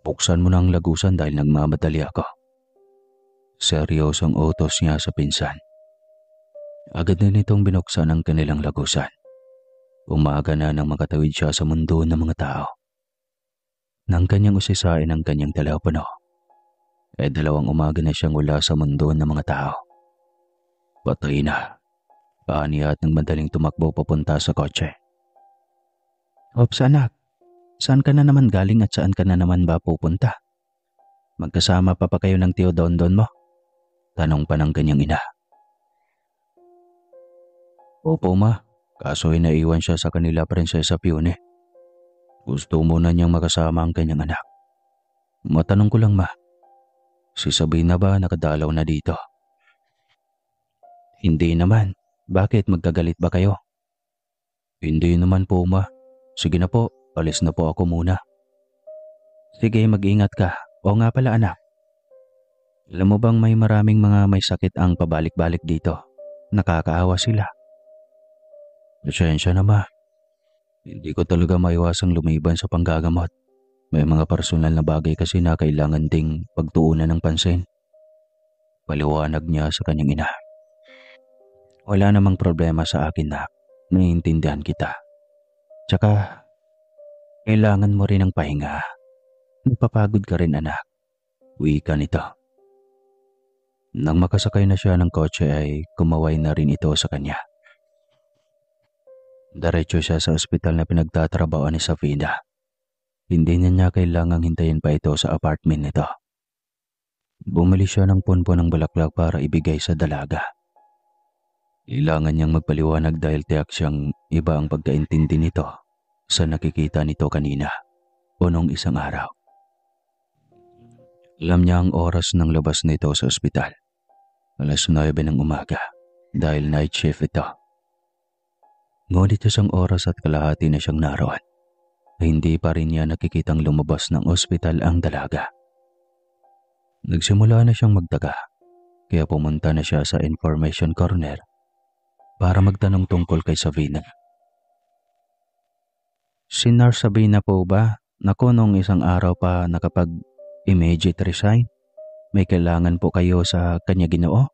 Speaker 1: buksan mo na ang lagusan dahil nagmamadali ako. Seryosong utos niya sa pinsan. Agad na nitong binuksan ang kanilang lagusan. Umaga na nang makatawid siya sa mundo ng mga tao. Nang kanyang usisain ang kanyang telepono, ay 2 umaga na siyang wala sa mundo ng mga tao. Patay na. Paaniya at nang madaling tumakbo papunta sa kotse. Ops anak, saan ka na naman galing at saan ka na naman ba pupunta? Magkasama pa kayo ng tiyo Dondon mo? Tanong pa ng kanyang ina. Opo ma, kaso inaiwan siya sa kanila Prinsesa Pione. Gusto muna niyang makasama ang kanyang anak. Matanong ko lang ma, si Sabina ba nakadalaw na dito? Hindi naman. Bakit, magkagalit ba kayo? Hindi naman po ma. Sige na po, alis na po ako muna. Sige, mag-ingat ka. O nga pala anak. Alam mo bang may maraming mga may sakit ang pabalik-balik dito? Nakakaawa sila. Pasensya na ma. Hindi ko talaga maiwasang lumiban sa panggagamot. May mga personal na bagay kasi na kailangan ding pagtuunan ng pansin. Paliwanag niya sa kanyang ina. Wala namang problema sa akin na naiintindihan kita. Tsaka, kailangan mo rin ng pahinga. Napapagod ka rin anak. Wika nito. Nang makasakay na siya ng kotse ay kumaway na rin ito sa kanya. Diretso siya sa ospital na pinagtatrabaho ni Safina. Hindi niya kailangang hintayin pa ito sa apartment nito. Bumili siya ng punpon ng bulaklak para ibigay sa dalaga. Kailangan niyang magpaliwanag dahil tiyak siyang iba ang pagkaintindi nito sa nakikita nito kanina o nung isang araw. Alam niya ang oras ng labas nito sa ospital. 9:00 ng umaga dahil night shift ito. Ngunit isang oras at kalahati na siyang naroon ay hindi pa rin niya nakikitang lumabas ng ospital ang dalaga. Nagsimula na siyang magtaka kaya pumunta na siya sa information corner para magtanong tungkol kay Sabina. Si Nurse Sabina po ba? Naku, nung isang araw pa nakapag-immediate resign. May kailangan po kayo sa kanya Ginoo?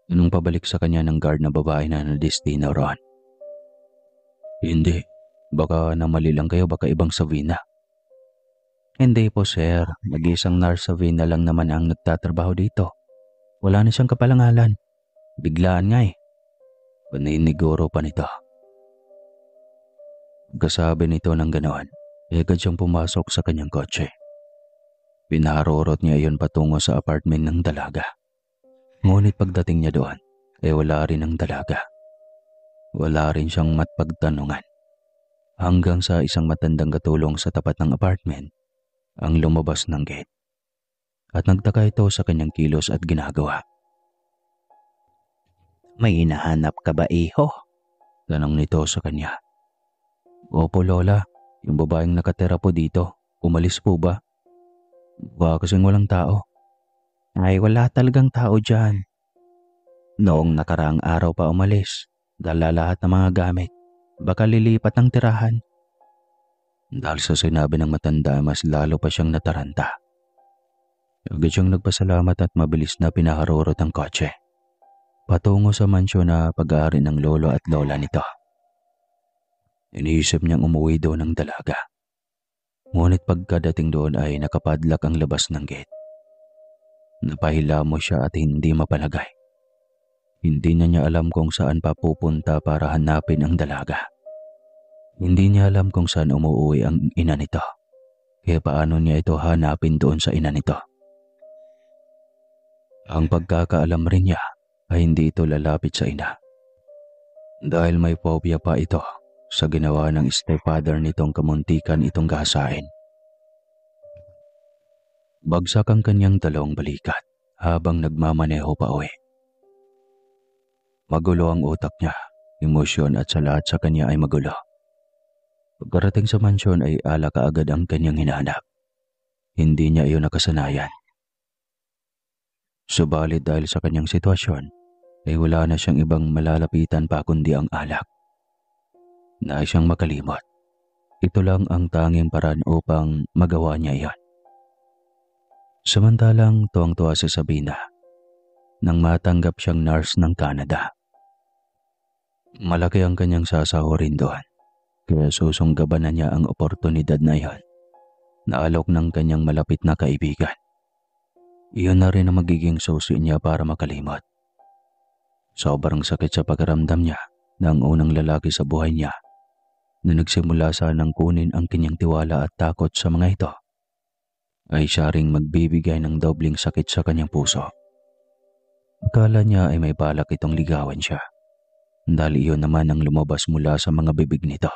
Speaker 1: Anong pabalik sa kanya ng guard na babae na nadestino roon? Hindi. Baka namali lang kayo, baka ibang Sabina. Hindi po sir, nag-iisang Nurse Sabina lang naman ang nagtatrabaho dito. Wala na siyang kapalangalan. Biglaan nga eh. Paniniguro pa nito. Kasabi nito ng ganoon, agad siyang pumasok sa kanyang kotse. Pinaharurot niya iyon patungo sa apartment ng dalaga. Ngunit pagdating niya doon, wala rin ang dalaga. Wala rin siyang matpagtanungan. Hanggang sa isang matandang katulong sa tapat ng apartment ang lumabas ng gate. At nagtaka ito sa kanyang kilos at ginagawa. May hinahanap ka ba, iho? Tanong nito sa kanya. Opo, Lola. Yung babaeng nakatira po dito. Umalis po ba? Baka kasing walang tao. Ay, wala talagang tao dyan. Noong nakaraang araw pa umalis. Dala lahat ng mga gamit. Baka lilipat ng tirahan. Dahil sa sinabi ng matanda, mas lalo pa siyang nataranta. Agad siyang nagpasalamat at mabilis na pinaharurot ang kotse. Patungo sa mansyon na pag-aari ng lolo at lola nito. Iniisip niyang umuwi doon ng dalaga. Ngunit pagkadating doon ay nakapadlak ang labas ng gate. Napahilamo siya at hindi mapalagay. Hindi niya alam kung saan pa pupunta para hanapin ang dalaga. Hindi niya alam kung saan umuwi ang ina nito. Kaya paano niya ito hanapin doon sa ina nito? Ang pagkakaalam rin niya ay hindi ito lalapit sa ina. Dahil may phobia pa ito sa ginawa ng stepfather nitong kamuntikan itong gahasain. Bagsak ang kanyang dalawang balikat habang nagmamaneho pa uwi. Magulo ang utak niya, emosyon at sa lahat sa kanya ay magulo. Pagkarating sa mansyon ay ala kaagad ang kanyang hinahanap. Hindi niya iyon nakasanayan. Subalit dahil sa kanyang sitwasyon, ay wala na siyang ibang malalapitan pa kundi ang alak. Nais siyang makalimot. Ito lang ang tanging paraan upang magawa niya iyon. Samantalang tuwang-tuwa si Sabina nang matanggap siyang nurse ng Canada. Malaki ang kanyang sasahurin doon, kaya susunggaban na niya ang oportunidad na iyon na alok ng kanyang malapit na kaibigan. Iyon na rin ang magiging susi niya para makalimot. Sobrang sakit sa pakiramdam niya na ang unang lalaki sa buhay niya na nagsimula sanang kunin ang kanyang tiwala at takot sa mga ito ay siya ring magbibigay ng dobling sakit sa kanyang puso. Akala niya ay may balak itong ligawan siya dahil iyon naman ang lumabas mula sa mga bibig nito.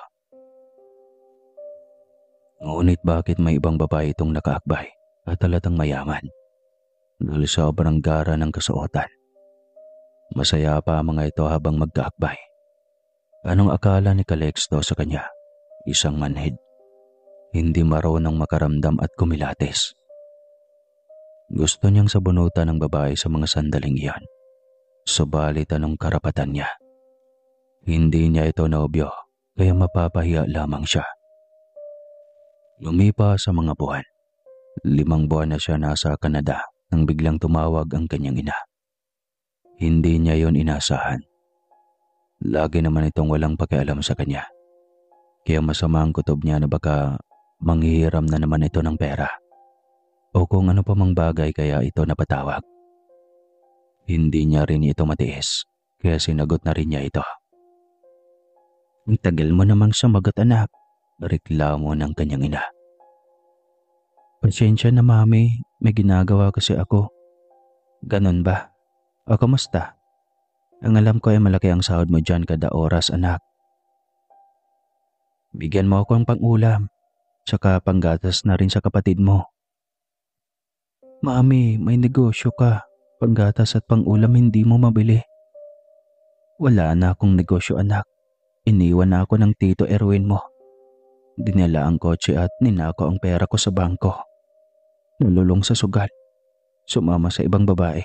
Speaker 1: Ngunit bakit may ibang babae itong nakaakbay at talatang mayaman dahil sobrang gara ng kasuotan? Masaya pa ang mga ito habang magkaakbay. Anong akala ni Calixto sa kanya? Isang manhid. Hindi marunong makaramdam at kumilates. Gusto niyang sabunutan ng babae sa mga sandaling iyan. Subalit anong karapatan niya? Hindi niya ito nobyo, kaya mapapahiya lamang siya. Lumipas sa mga buwan. 5 buwan na siya nasa Canada nang biglang tumawag ang kanyang ina. Hindi niya yon inasahan. Lagi naman itong walang pakialam sa kanya. Kaya masama ang kutob niya na baka manghihiram na naman ito ng pera. O kung ano pa mang bagay kaya ito napatawag. Hindi niya rin ito matiis, kaya sinagot na rin niya ito. Ang tagal mo namang sumagot, anak, reklamo ng kanyang ina. Pasensya na, mami, may ginagawa kasi ako. Ganon ba? O kamusta? Ang alam ko ay malaki ang sahod mo dyan kada oras, anak. Bigyan mo ako ng pang-ulam, tsaka panggatas na rin sa kapatid mo. Mami, may negosyo ka. Panggatas at pang-ulam hindi mo mabili. Wala na akong negosyo, anak. Iniwan na ako ng Tito Erwin mo. Dinala ang kotse at ninako ang pera ko sa bangko. Nalulong sa sugal. Sumama sa ibang babae.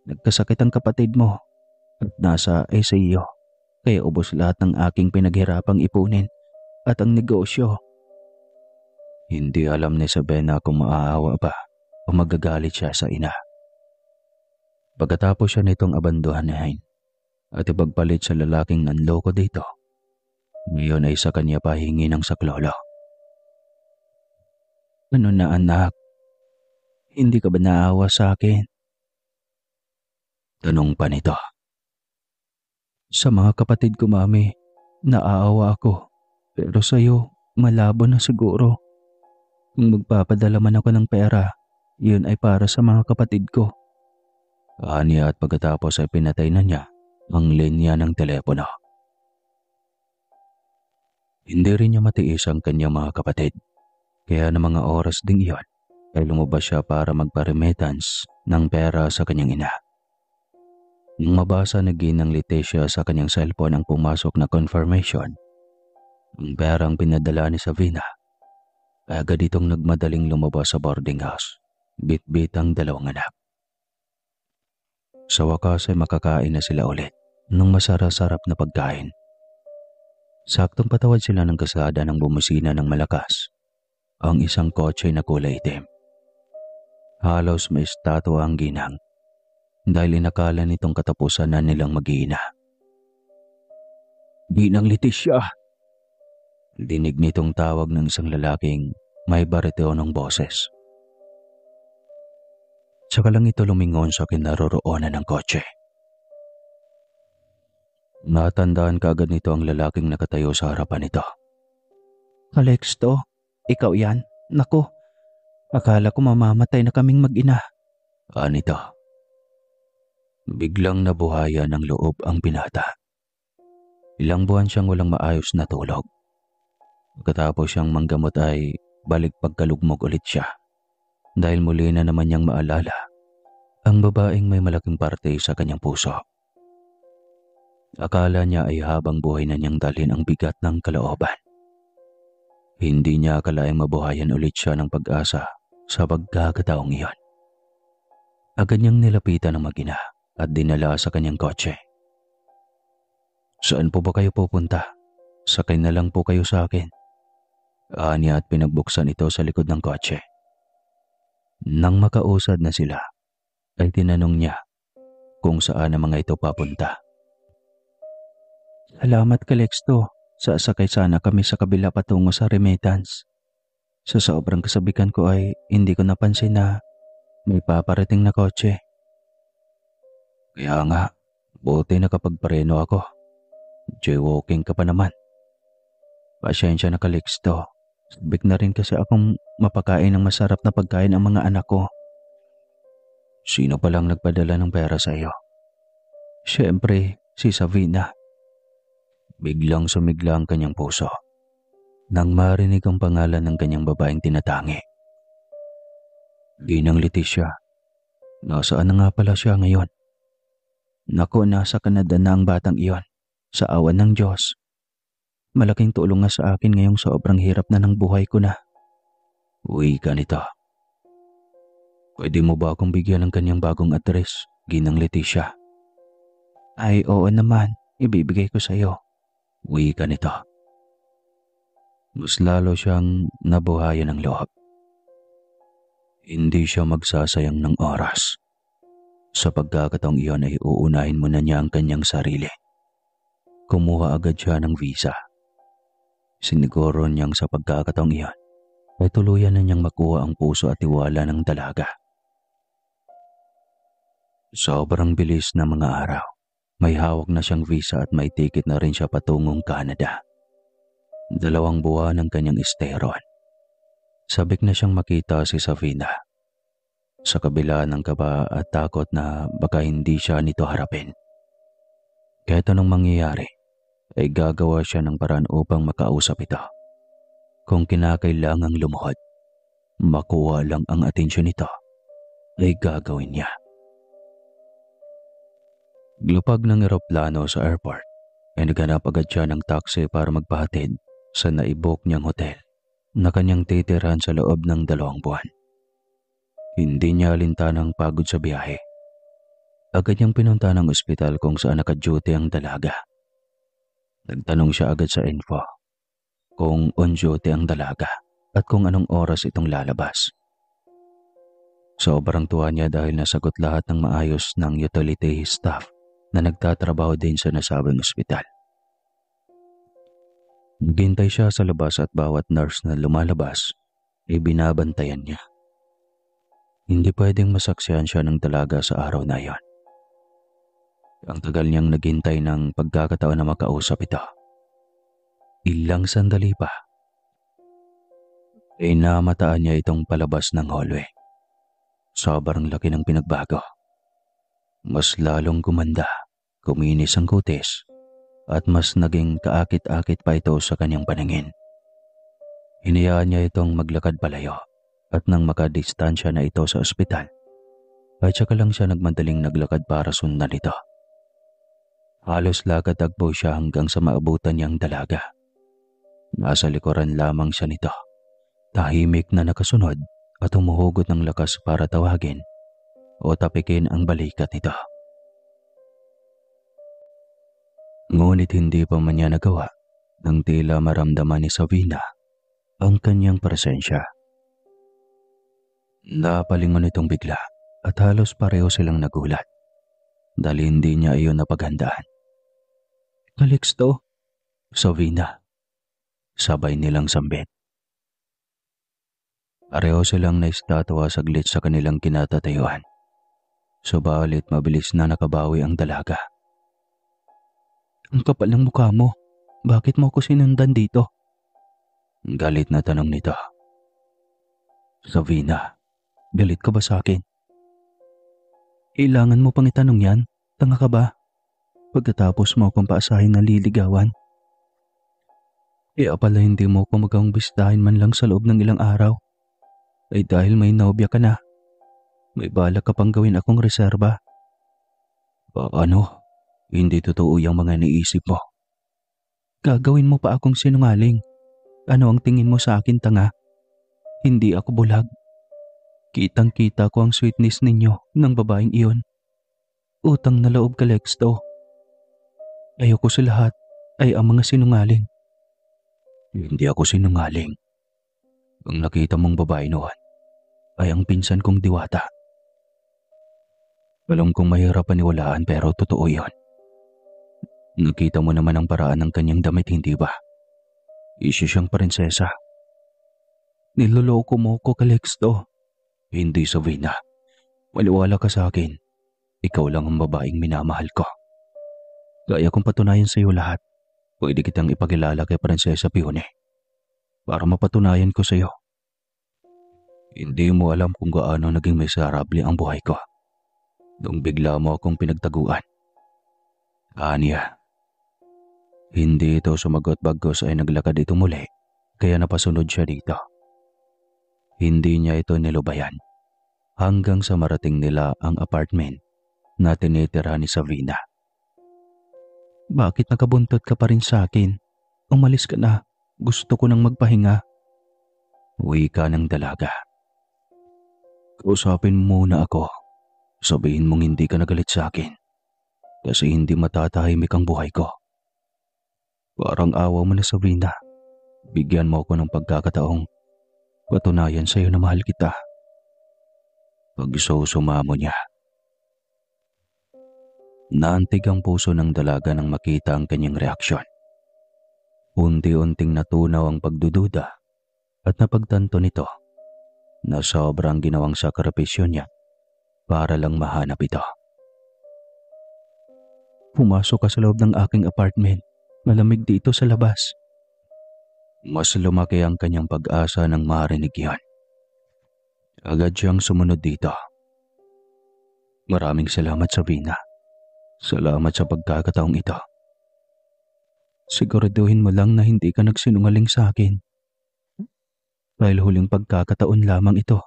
Speaker 1: Nagkasakit ang kapatid mo at nasa ICU. Kaya ubos lahat ng aking pinaghirapang ipunin at ang negosyo. Hindi alam ni Sabina kung maaawa ba o magagalit siya sa ina. Pagkatapos siya nitong abandonahin at ipagpalit sa lalaking nanloko dito, ngayon ay sa kanya pa hingi ng saklolo. Ano na, anak? Hindi ka ba naawa sa akin? Tanong pa nito. Sa mga kapatid ko, Mami, naaawa ako. Pero sa'yo, malabo na siguro. Kung magpapadala man ako ng pera, yun ay para sa mga kapatid ko. Aniya at pagkatapos ay pinatay na niya ang linya ng telepono. Hindi rin niya matiis ang kanyang mga kapatid. Kaya ng mga oras ding iyon ay lumabas siya para magpa-remittance ng pera sa kanyang ina. Nang mabasa na ginang Leticia sa kanyang cellphone ang pumasok na confirmation, ang perang pinadala ni Savina, agad itong nagmadaling lumabas sa boarding house, bit-bit ang dalawang anak. Sa wakas ay makakain na sila ulit ng masarap na pagkain. Saktong patawad sila ng kasada nang bumusina ng malakas ang isang kotse na kulay itim. Halos may estatwa ang ginang dahil inakala nitong katapusan na nilang mag-iina. Ginang Leticia! Dinig nitong tawag ng isang lalaking may baritonong boses. Tsaka lang ito lumingon sa kinaroroonan ng kotse. Natandaan kaagad nito ang lalaking nakatayo sa harapan nito. Calixto, ikaw yan? Naku, akala ko mamamatay na kaming mag-ina. Anito. Biglang nabuhaya ng loob ang binata. Ilang buwan siyang walang maayos na tulog. Pagkatapos siyang manggamot ay balik pagkalugmok ulit siya. Dahil muli na naman niyang maalala ang babaeng may malaking parte sa kanyang puso. Akala niya ay habang buhay na niyang dalhin ang bigat ng kalooban. Hindi niya akalaing mabuhayan ulit siya ng pag-asa sa pagkakataong iyon. Agad niyang nilapitan ang mag-ina at dinala sa kanyang kotse. Saan po ba kayo pupunta? Sakay na lang po kayo sa akin. Aniya at pinagbuksan ito sa likod ng kotse. Nang makausad na sila, ay tinanong niya kung saan ang mga ito papunta. Salamat, Calixto. Sasakay sana kami sa kabila patungo sa remittance. Sa sobrang kasabikan ko ay hindi ko napansin na may paparating na kotse. Kaya nga, buti nakapagpareno ako. Jaywalking ka pa naman. Pasensya na, Calixto. Sabik na rin kasi akong mapakain ng masarap na pagkain ang mga anak ko. Sino palang nagpadala ng pera sa iyo? Siyempre, si Savina. Biglang sumigla ang kanyang puso nang marinig ang pangalan ng kanyang babaeng tinatangi. Ginang Leticia, nasaan na nga pala siya ngayon? Naku, nasa Canada na ang batang iyon, sa awan ng Diyos. Malaking tulong nga sa akin ngayong sobrang hirap na ng buhay ko na. Uy ka nito. Pwede mo ba akong bigyan ng kanyang bagong address, Ginang Leticia? Ay, oo naman, ibibigay ko sa iyo. Uwi ka nito. Mas lalo siyang nabuhayan ng loob. Hindi siya magsasayang ng oras. Sa pagkakataong iyon ay uunahin muna niya ang kanyang sarili. Kumuha agad siya ng visa. Siniguro niyang sa pagkakataong iyon ay tuluyan na niyang makuha ang puso at tiwala ng dalaga. Sobrang bilis na mga araw. May hawak na siyang visa at may ticket na rin siya patungong Canada. 2 buwan ang kanyang stay ron. Sabik na siyang makita si Savina. Sa kabila ng kaba at takot na baka hindi siya nito harapin. Kahit anong mangyayari, ay gagawa siya ng paraan upang makausap ito. Kung kinakailangang lumuhod, makuha lang ang atensyon nito, ay gagawin niya. Glupag ng eroplano sa airport, ay naghanap agad siya ng taxi para magpahatid sa naibok niyang hotel na kanyang titirhan sa loob ng 2 buwan. Hindi niya alintanang pagod sa biyahe. Agad niyang pinunta ng ospital kung saan naka-duty ang dalaga. Nagtanong siya agad sa info kung on duty ang dalaga at kung anong oras itong lalabas. Sobrang tuwa niya dahil nasagot lahat ng maayos ng utility staff na nagtatrabaho din sa nasabing ospital. Naghintay siya sa labas at bawat nurse na lumalabas ay binabantayan niya. Hindi pwedeng masaksihan siya ng dalaga sa araw na iyon. Ang tagal niyang naghintay ng pagkakataon na makausap ito. Ilang sandali pa, ay namataan niya itong palabas ng hallway. Sobrang laki ng pinagbago. Mas lalong gumanda, kuminis ang kutis, at mas naging kaakit-akit pa ito sa kanyang paningin. Hinayaan niya itong maglakad palayo, at nang makadistansya na ito sa ospital, ay tsaka lang siya nagmadaling naglakad para sundan ito. Halos lakad-takbo siya hanggang sa maabutan niyang dalaga. Nasa likuran lamang siya nito, tahimik na nakasunod at humuhugot ng lakas para tawagin o tapikin ang balikat nito. Ngunit hindi pa man niya nagawa nang tila maramdaman ni Savina ang kanyang presensya. Napalingon itong bigla at halos pareho silang nagulat dahil hindi niya iyon napaghandaan. Calixto, Savina, sabay nilang sambit. Pareho silang naistatwa saglit sa kanilang kinatatayuan. Subalit mabilis na nakabawi ang dalaga. Ang kapal ng mukha mo. Bakit mo ako sinundan dito? Galit na tanong nito. Savina, galit ka ba sa akin? Kailangan mo pang itanong yan? Tanga ka ba? Pagkatapos mo akong paasahin na liligawan. Kaya pala hindi mo ako magawang bisitahin man lang sa loob ng ilang araw. Ay dahil may nobya ka na. May balak ka pang gawin akong reserba. Ano? Hindi totoo yung mga naisip mo. Gagawin mo pa akong sinungaling. Ano ang tingin mo sa akin, tanga? Hindi ako bulag. Kitang-kita ko ang sweetness ninyo ng babaeng iyon. Utang na loob, Calixto. Ayoko sa lahat ay ang mga sinungaling. Hindi ako sinungaling. Ang nakita mong babae noon ay ang pinsan kong Diwata. Alam kong mahirap paniwalaan pero totoo yon. Nakita mo naman ang paraan ng kanyang damit, hindi ba? Isyo siyang prinsesa. Niloloko mo ko, Calixto. Hindi, Savina. Waliwala ka sa akin. Ikaw lang ang babaeng minamahal ko. Kaya kong patunayan sa iyo lahat. Pwede kitang ipakilala kay Prinsesa Pione para mapatunayan ko sa iyo. Hindi mo alam kung gaano naging miserable ang buhay ko nung bigla mo akong pinagtaguan. Anya. Hindi ito sumagot bagkus ay naglakad ito muli kaya napasunod siya dito. Hindi niya ito nilubayan hanggang sa marating nila ang apartment na tinitira ni Savina. Bakit nakabuntot ka pa rin sa akin? Umalis ka na. Gusto ko nang magpahinga. Wika ng dalaga. Kausapin muna ako. Sabihin mong hindi ka nagalit sa akin. Kasi hindi matatahimik ang buhay ko. Parang awa mo na, Savina. Bigyan mo ako ng pagkakataong patunayan sa iyo na mahal kita. Pagsusumamo niya. Naantig ang puso ng dalaga nang makita ang kanyang reaksyon. Unti-unting natunaw ang pagdududa at napagtanto nito na sobrang ginawang sakripisyo niya para lang mahanap ito. Pumasok ka sa loob ng aking apartment. Malamig dito sa labas. Mas lumaki ang kanyang pag-asa nang marinig yan. Agad siyang sumunod dito. Maraming salamat, Savina. Salamat sa pagkakataong ito. Siguraduhin mo lang na hindi ka nagsinungaling sa akin. Dahil huling pagkakataon lamang ito.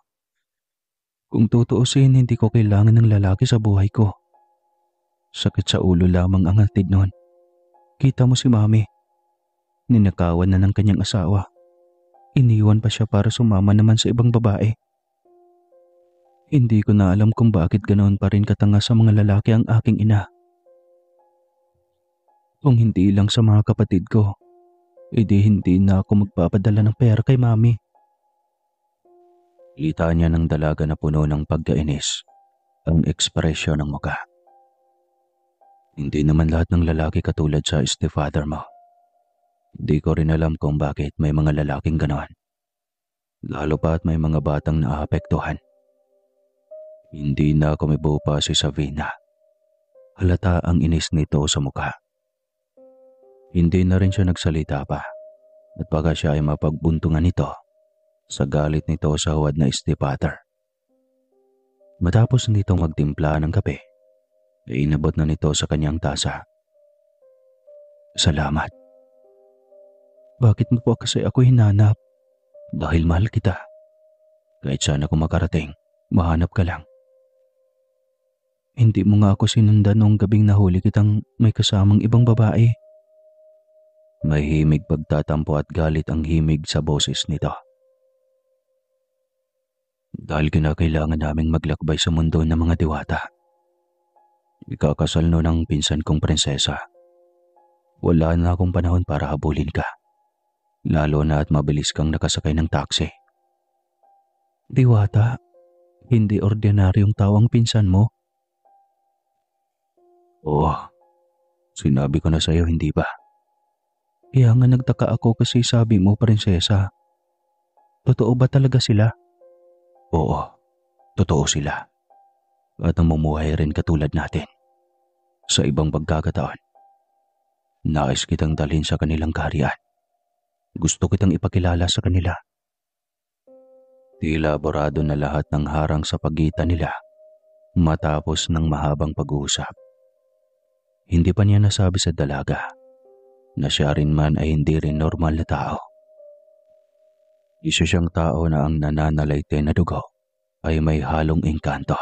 Speaker 1: Kung tutuusin, hindi ko kailangan ng lalaki sa buhay ko. Sakit sa ulo lamang ang hatid noon. Kita mo si Mami. Ninakawan na ng kanyang asawa. Iniwan pa siya para sumama naman sa ibang babae. Hindi ko na alam kung bakit ganoon pa rin katanga sa mga lalaki ang aking ina. Kung hindi lang sa mga kapatid ko, edi hindi na ako magpapadala ng pera kay Mami. Kita niya ng dalaga na puno ng pagkainis ang ekspresyon ng mukha. Hindi naman lahat ng lalaki katulad sa stepfather mo. Hindi ko rin alam kung bakit may mga lalaking ganoon. Lalo pa at may mga batang naapektuhan. Hindi na kumibo pa si Savina Halata ang inis nito sa mukha. Hindi na rin siya nagsalita pa at baka siya ay mapagbuntungan nito sa galit nito sa huwad na stepfather. Matapos nitong magtimpla ng kape, ay inabot na nito sa kanyang tasa. Salamat. Bakit mo po kasi ako hinanap? Dahil mahal kita. Kahit saan ako makarating, mahanap ka lang. Hindi mo nga ako sinundan noong gabing nahuli kitang may kasamang ibang babae. May himig pagtatampo at galit ang himig sa boses nito. Dahil kinakailangan naming maglakbay sa mundo ng mga diwata. Ikakasal no ng pinsan kong prinsesa. Wala na akong panahon para habulin ka. Lalo na at mabilis kang nakasakay ng taxi. Diwata, hindi ordinaryong tao ang pinsan mo. Oo, sinabi ko na sa'yo, hindi ba? Kaya nga nagtaka ako kasi sabi mo, prinsesa. Totoo ba talaga sila? Oo, totoo sila. At namumuhay rin katulad natin. Sa ibang pagkakataon, nais kitang dalhin sa kanilang kaharian. Gusto kitang ipakilala sa kanila. Tila borado na lahat ng harang sa pagitan nila matapos ng mahabang pag-uusap. Hindi pa niya nasabi sa dalaga na siya rin man ay hindi rin normal na tao. Isa siyang tao na ang nananalayte na dugo ay may halong engkanto.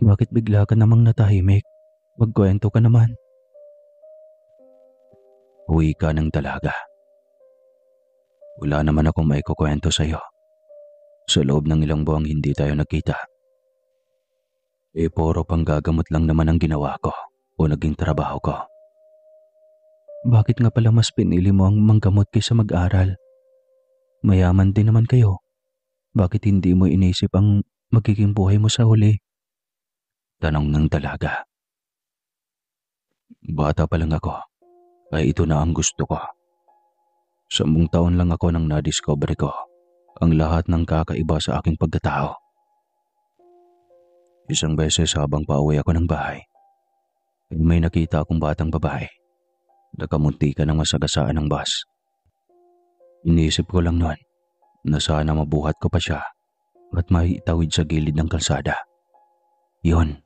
Speaker 1: Bakit bigla ka namang natahimik? Magkwento ka naman. Uwi ka ng dalaga. Wala naman akong maikukwento sa'yo. Sa loob ng ilang buwang hindi tayo nagkita. Puro panggagamot lang naman ang ginawa ko o naging trabaho ko. Bakit nga pala mas pinili mo ang manggamot kaysa mag-aral? Mayaman din naman kayo. Bakit hindi mo inisip ang magiging buhay mo sa huli? Tanong ng dalaga. Bata pa lang ako, ay ito na ang gusto ko. 10 taon lang ako nang na-discover ko ang lahat ng kakaiba sa aking pagkatao. Isang beses habang pauwi ako ng bahay, may nakita akong batang babae. Nakamuntikan ng masagasaan ng bus. Iniisip ko lang noon na sana mabuhat ko pa siya at maitawid sa gilid ng kalsada. Yun,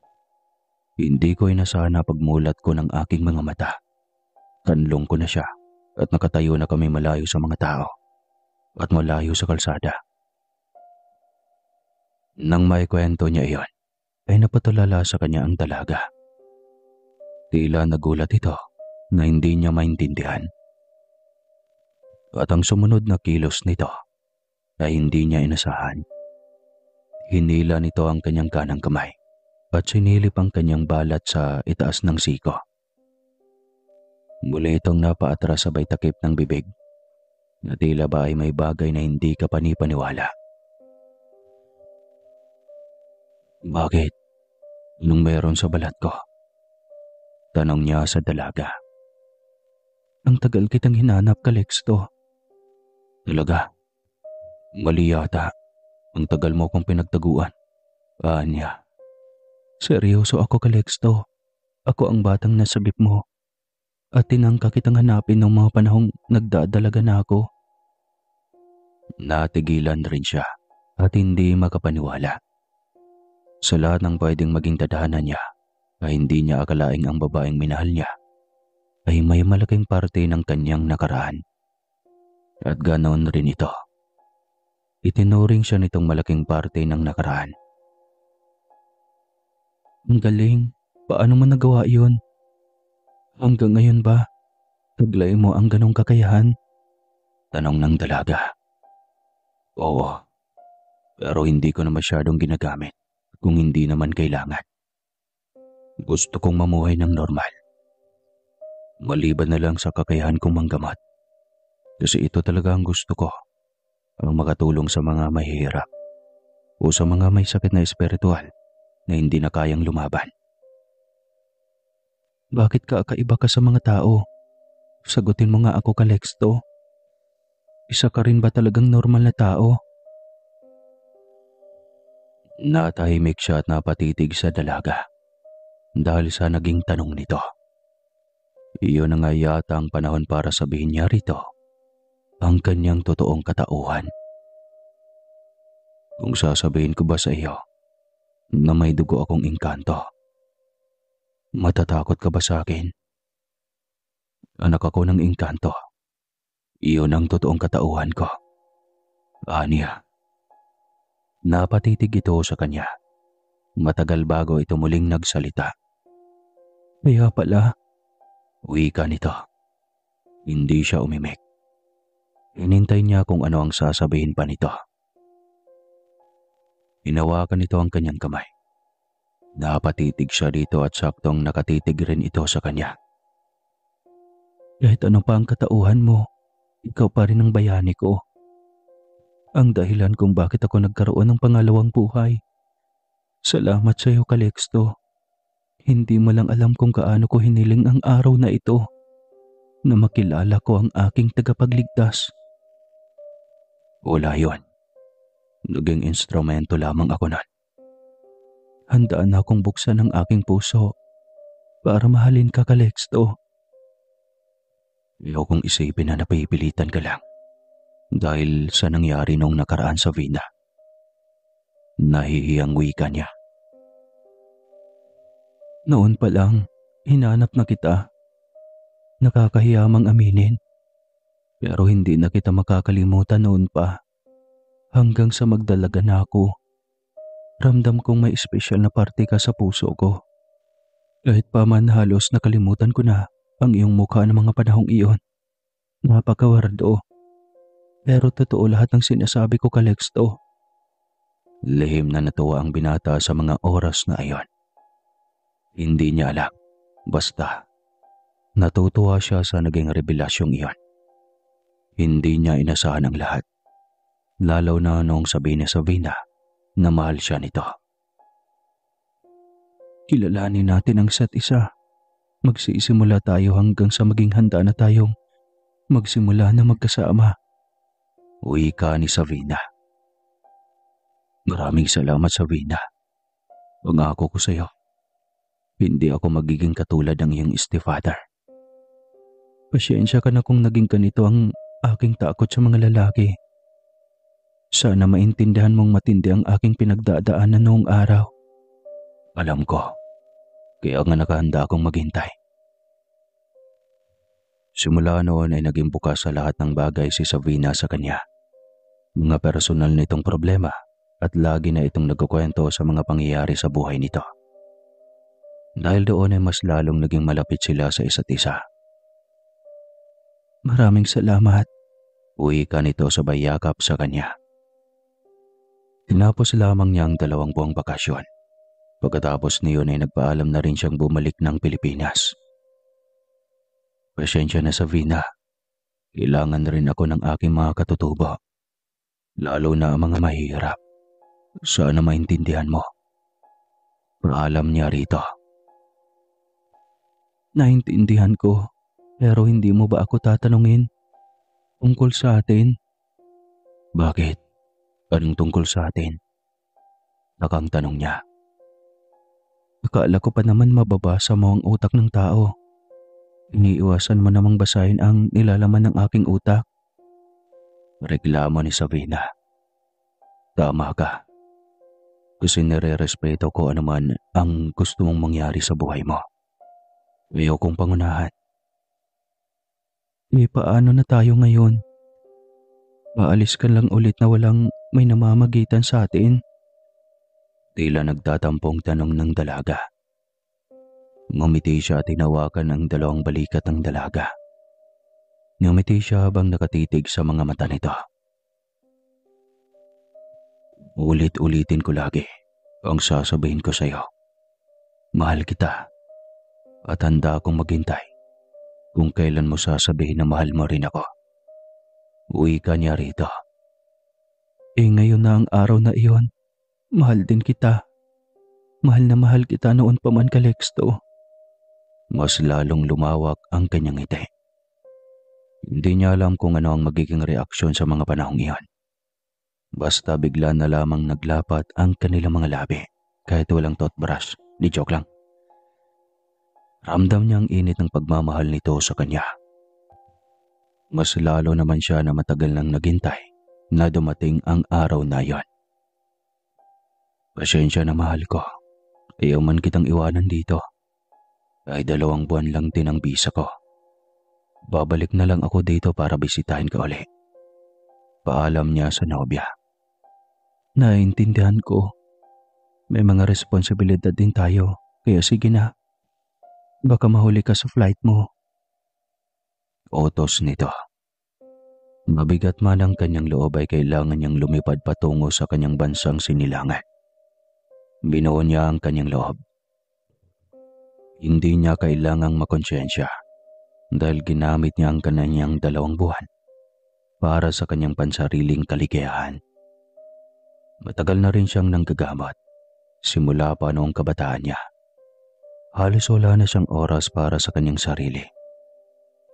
Speaker 1: hindi ko inasahan na pagmulat ko ng aking mga mata. Kanlong ko na siya at nakatayo na kami malayo sa mga tao at malayo sa kalsada. Nang may kwento niya iyon, ay napatulala sa kanya ang dalaga. Tila nagulat ito na hindi niya maintindihan. At ang sumunod na kilos nito ay hindi niya inasahan. Hinila nito ang kanyang kanang kamay at sinilip ang kanyang balat sa itaas ng siko. Muli itong napaatras sabay takip ng bibig na tila ba ay may bagay na hindi ka panipaniwala. Bakit? Anong meron sa balat ko? Tanong niya sa dalaga. Ang tagal kitang hinanap, Calixto. Talaga? Mali yata. Ang tagal mo kong pinagtaguan. Anya. Seryoso ako, Calixto. Ako ang batang nasagip mo. At tinangka kitang hanapin ng mga panahong nagdadalaga na ako. Natigilan rin siya at hindi makapaniwala. Sa lahat ng pwedeng maging tadhana niya, ay hindi niya akalaing ang babaeng minahal niya ay may malaking parte ng kanyang nakaraan. At ganoon rin ito. Itinuring siya nitong malaking parte ng nakaraan. Ang galing. Paano mo nagawa yun? Hanggang ngayon ba, taglay mo ang ganong kakayahan? Tanong ng dalaga. Oo, pero hindi ko na masyadong ginagamit kung hindi naman kailangan. Gusto kong mamuhay ng normal. Maliban na lang sa kakayahan kong manggamot. Kasi ito talaga ang gusto ko. Ang makatulong sa mga mahihirap o sa mga may sakit na espiritual na hindi na kayang lumaban. Bakit kakaiba ka sa mga tao? Sagutin mo nga ako, Calixto. Isa ka rin ba talagang normal na tao? Natahimik siya at napatitig sa dalaga. dahil sa naging tanong nito. Iyon na nga yata ang panahon para sabihin niya rito ang kanyang totoong katauhan. Kung sasabihin ko ba sa iyo na may dugo akong engkanto, matatakot ka ba sa akin? Anak ako ng engkanto. Iyon ang totoong katauhan ko. Aniya. Napatitig ito sa kanya. Matagal bago ito muling nagsalita. Kaya pala, wika nito. Hindi siya umimik. Hinintay niya kung ano ang sasabihin pa nito. Hinawakan nito ang kanyang kamay. Napatitig siya dito at saktong nakatitig rin ito sa kanya. Kahit ano pa ang katauhan mo, ikaw pa rin ang bayani ko. Ang dahilan kung bakit ako nagkaroon ng pangalawang buhay. Salamat sa iyo, Calixto. Hindi mo lang alam kung gaano ko hiniling ang araw na ito na makilala ko ang aking tagapagligtas. Wala yun. Naging instrumento lamang ako nun. Handaan na akong buksan ang aking puso para mahalin ka, Calixto. Ayokong isipin na napipilitan ka lang dahil sa nangyari nung nakaraan sa Vina. Nahihiyang wika niya. Noon pa lang, hinanap na kita. Nakakahiyamang aminin. Pero hindi na kita makakalimutan noon pa. Hanggang sa magdalaga na ako, ramdam kong may espesyal na parte ka sa puso ko. Kahit pa man halos nakalimutan ko na ang iyong mukha ng mga panahong iyon. Napakawardo. Pero totoo lahat ng sinasabi ko, Calixto. Lihim na natuwa ang binata sa mga oras na iyon. Hindi niya alam. Basta, natutuwa siya sa naging revelasyong iyon. Hindi niya inasahan ang lahat. Lalo na noong sabihin niya sa Vina na mahal siya nito. Kilalanin natin ang isa't isa. Magsisimula tayo hanggang sa maging handa na tayong magsimula na magkasama. Wika ni Savina. Maraming salamat, Savina. Pangako ko sa iyo, hindi ako magiging katulad ng iyong stepfather. Pasyensya ka na kung naging ganito ang aking takot sa mga lalaki. Sana maintindihan mong matindi ang aking pinagdadaanan noong araw. Alam ko, kaya nga nakahanda akong maghintay. Simula noon ay naging bukas sa lahat ng bagay si Savina sa kanya. Mga personal nitong problema at lagi na itong nagkukwento sa mga pangyayari sa buhay nito. Dahil doon ay mas lalong naging malapit sila sa isa't isa. Maraming salamat. Wika nito sabay yakap sa kanya. Tinapos lamang niya ang 2 buwang bakasyon. Pagkatapos niyon ay nagpaalam na rin siyang bumalik ng Pilipinas. Pasensya na, Savina. Kailangan rin ako ng aking mga katutubo. Lalo na ang mga mahirap. Sana maintindihan mo. Paalam niya rito. Naintindihan ko, pero hindi mo ba ako tatanungin tungkol sa atin? Bakit? Anong tungkol sa atin? Nakang tanong niya. Akala ko pa naman mababasa mo ang utak ng tao. Iniiwasan mo namang basahin ang nilalaman ng aking utak. Reklamo ni Savina. Tama ka. Kasi nire-respeto ko anuman ang gusto mong mangyari sa buhay mo. Ayokong pangunahan. Paano na tayo ngayon? Paalis ka lang ulit na walang may namamagitan sa atin? Tila nagtatampong tanong ng dalaga. Ngumiti siya at hinawakan ang 2 balikat ng dalaga. Ngumiti siya habang nakatitig sa mga mata nito. Ulit-ulitin ko lagi ang sasabihin ko sa iyo. Mahal kita at handa akong maghintay kung kailan mo sasabihin na mahal mo rin ako. Wika niya rito. Ngayon na ang araw na iyon. Mahal din kita. Mahal na mahal kita noon pa man, Calixto. Mas lalong lumawak ang kanyang ngiti. Hindi niya alam kung ano ang magiging reaksyon sa mga panahong iyon. Basta bigla na lamang naglapat ang kanilang mga labi kahit walang toothbrush. Di joke lang. Ramdam niya ang init ng pagmamahal nito sa kanya. Mas lalo naman siya na matagal nang naghintay na dumating ang araw na yon. Pasensya na mahal ko. Ayaw man kitang iwanan dito. Ay 2 buwan lang din ang bisa ko. Babalik na lang ako dito para bisitahin ka uli. Paalam niya sa nobya. Naiintindihan ko. May mga responsibilidad din tayo. Kaya sige na. Baka mahuli ka sa flight mo. Utos nito. Mabigat man ang kanyang loob ay kailangan niyang lumipad patungo sa kanyang bansang sinilangan. Binuo niya ang kanyang loob. Hindi niya kailangang makonsensya dahil ginamit niya ang kanyang 2 buwan para sa kanyang pansariling kaligayahan. Matagal na rin siyang nanggagamot simula pa noong kabataan niya. Halos wala na siyang oras para sa kanyang sarili.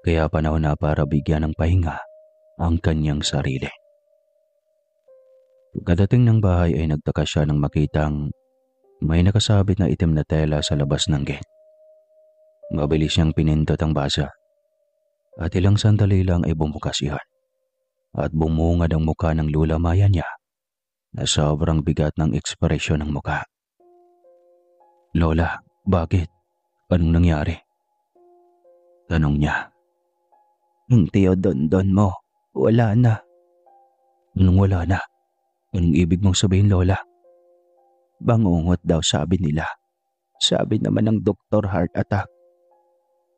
Speaker 1: Kaya panahon na para bigyan ng pahinga ang kanyang sarili. Pagkadating ng bahay ay nagtaka siya nang makitang may nakasabit na itim na tela sa labas ng gate. Mabilis niyang pinindot ang basa at ilang sandali lang ay bumukas iyon at bumungad ang muka ng lulamaya niya na sobrang bigat ng ekspresyon ng muka. Lola, bakit? Anong nangyari? Tanong niya. Ang tiyo Dondon mo, wala na. Anong wala na? Anong ibig mong sabihin, Lola? Bangungot daw sabi nila. Sabi naman ng doktor heart attack.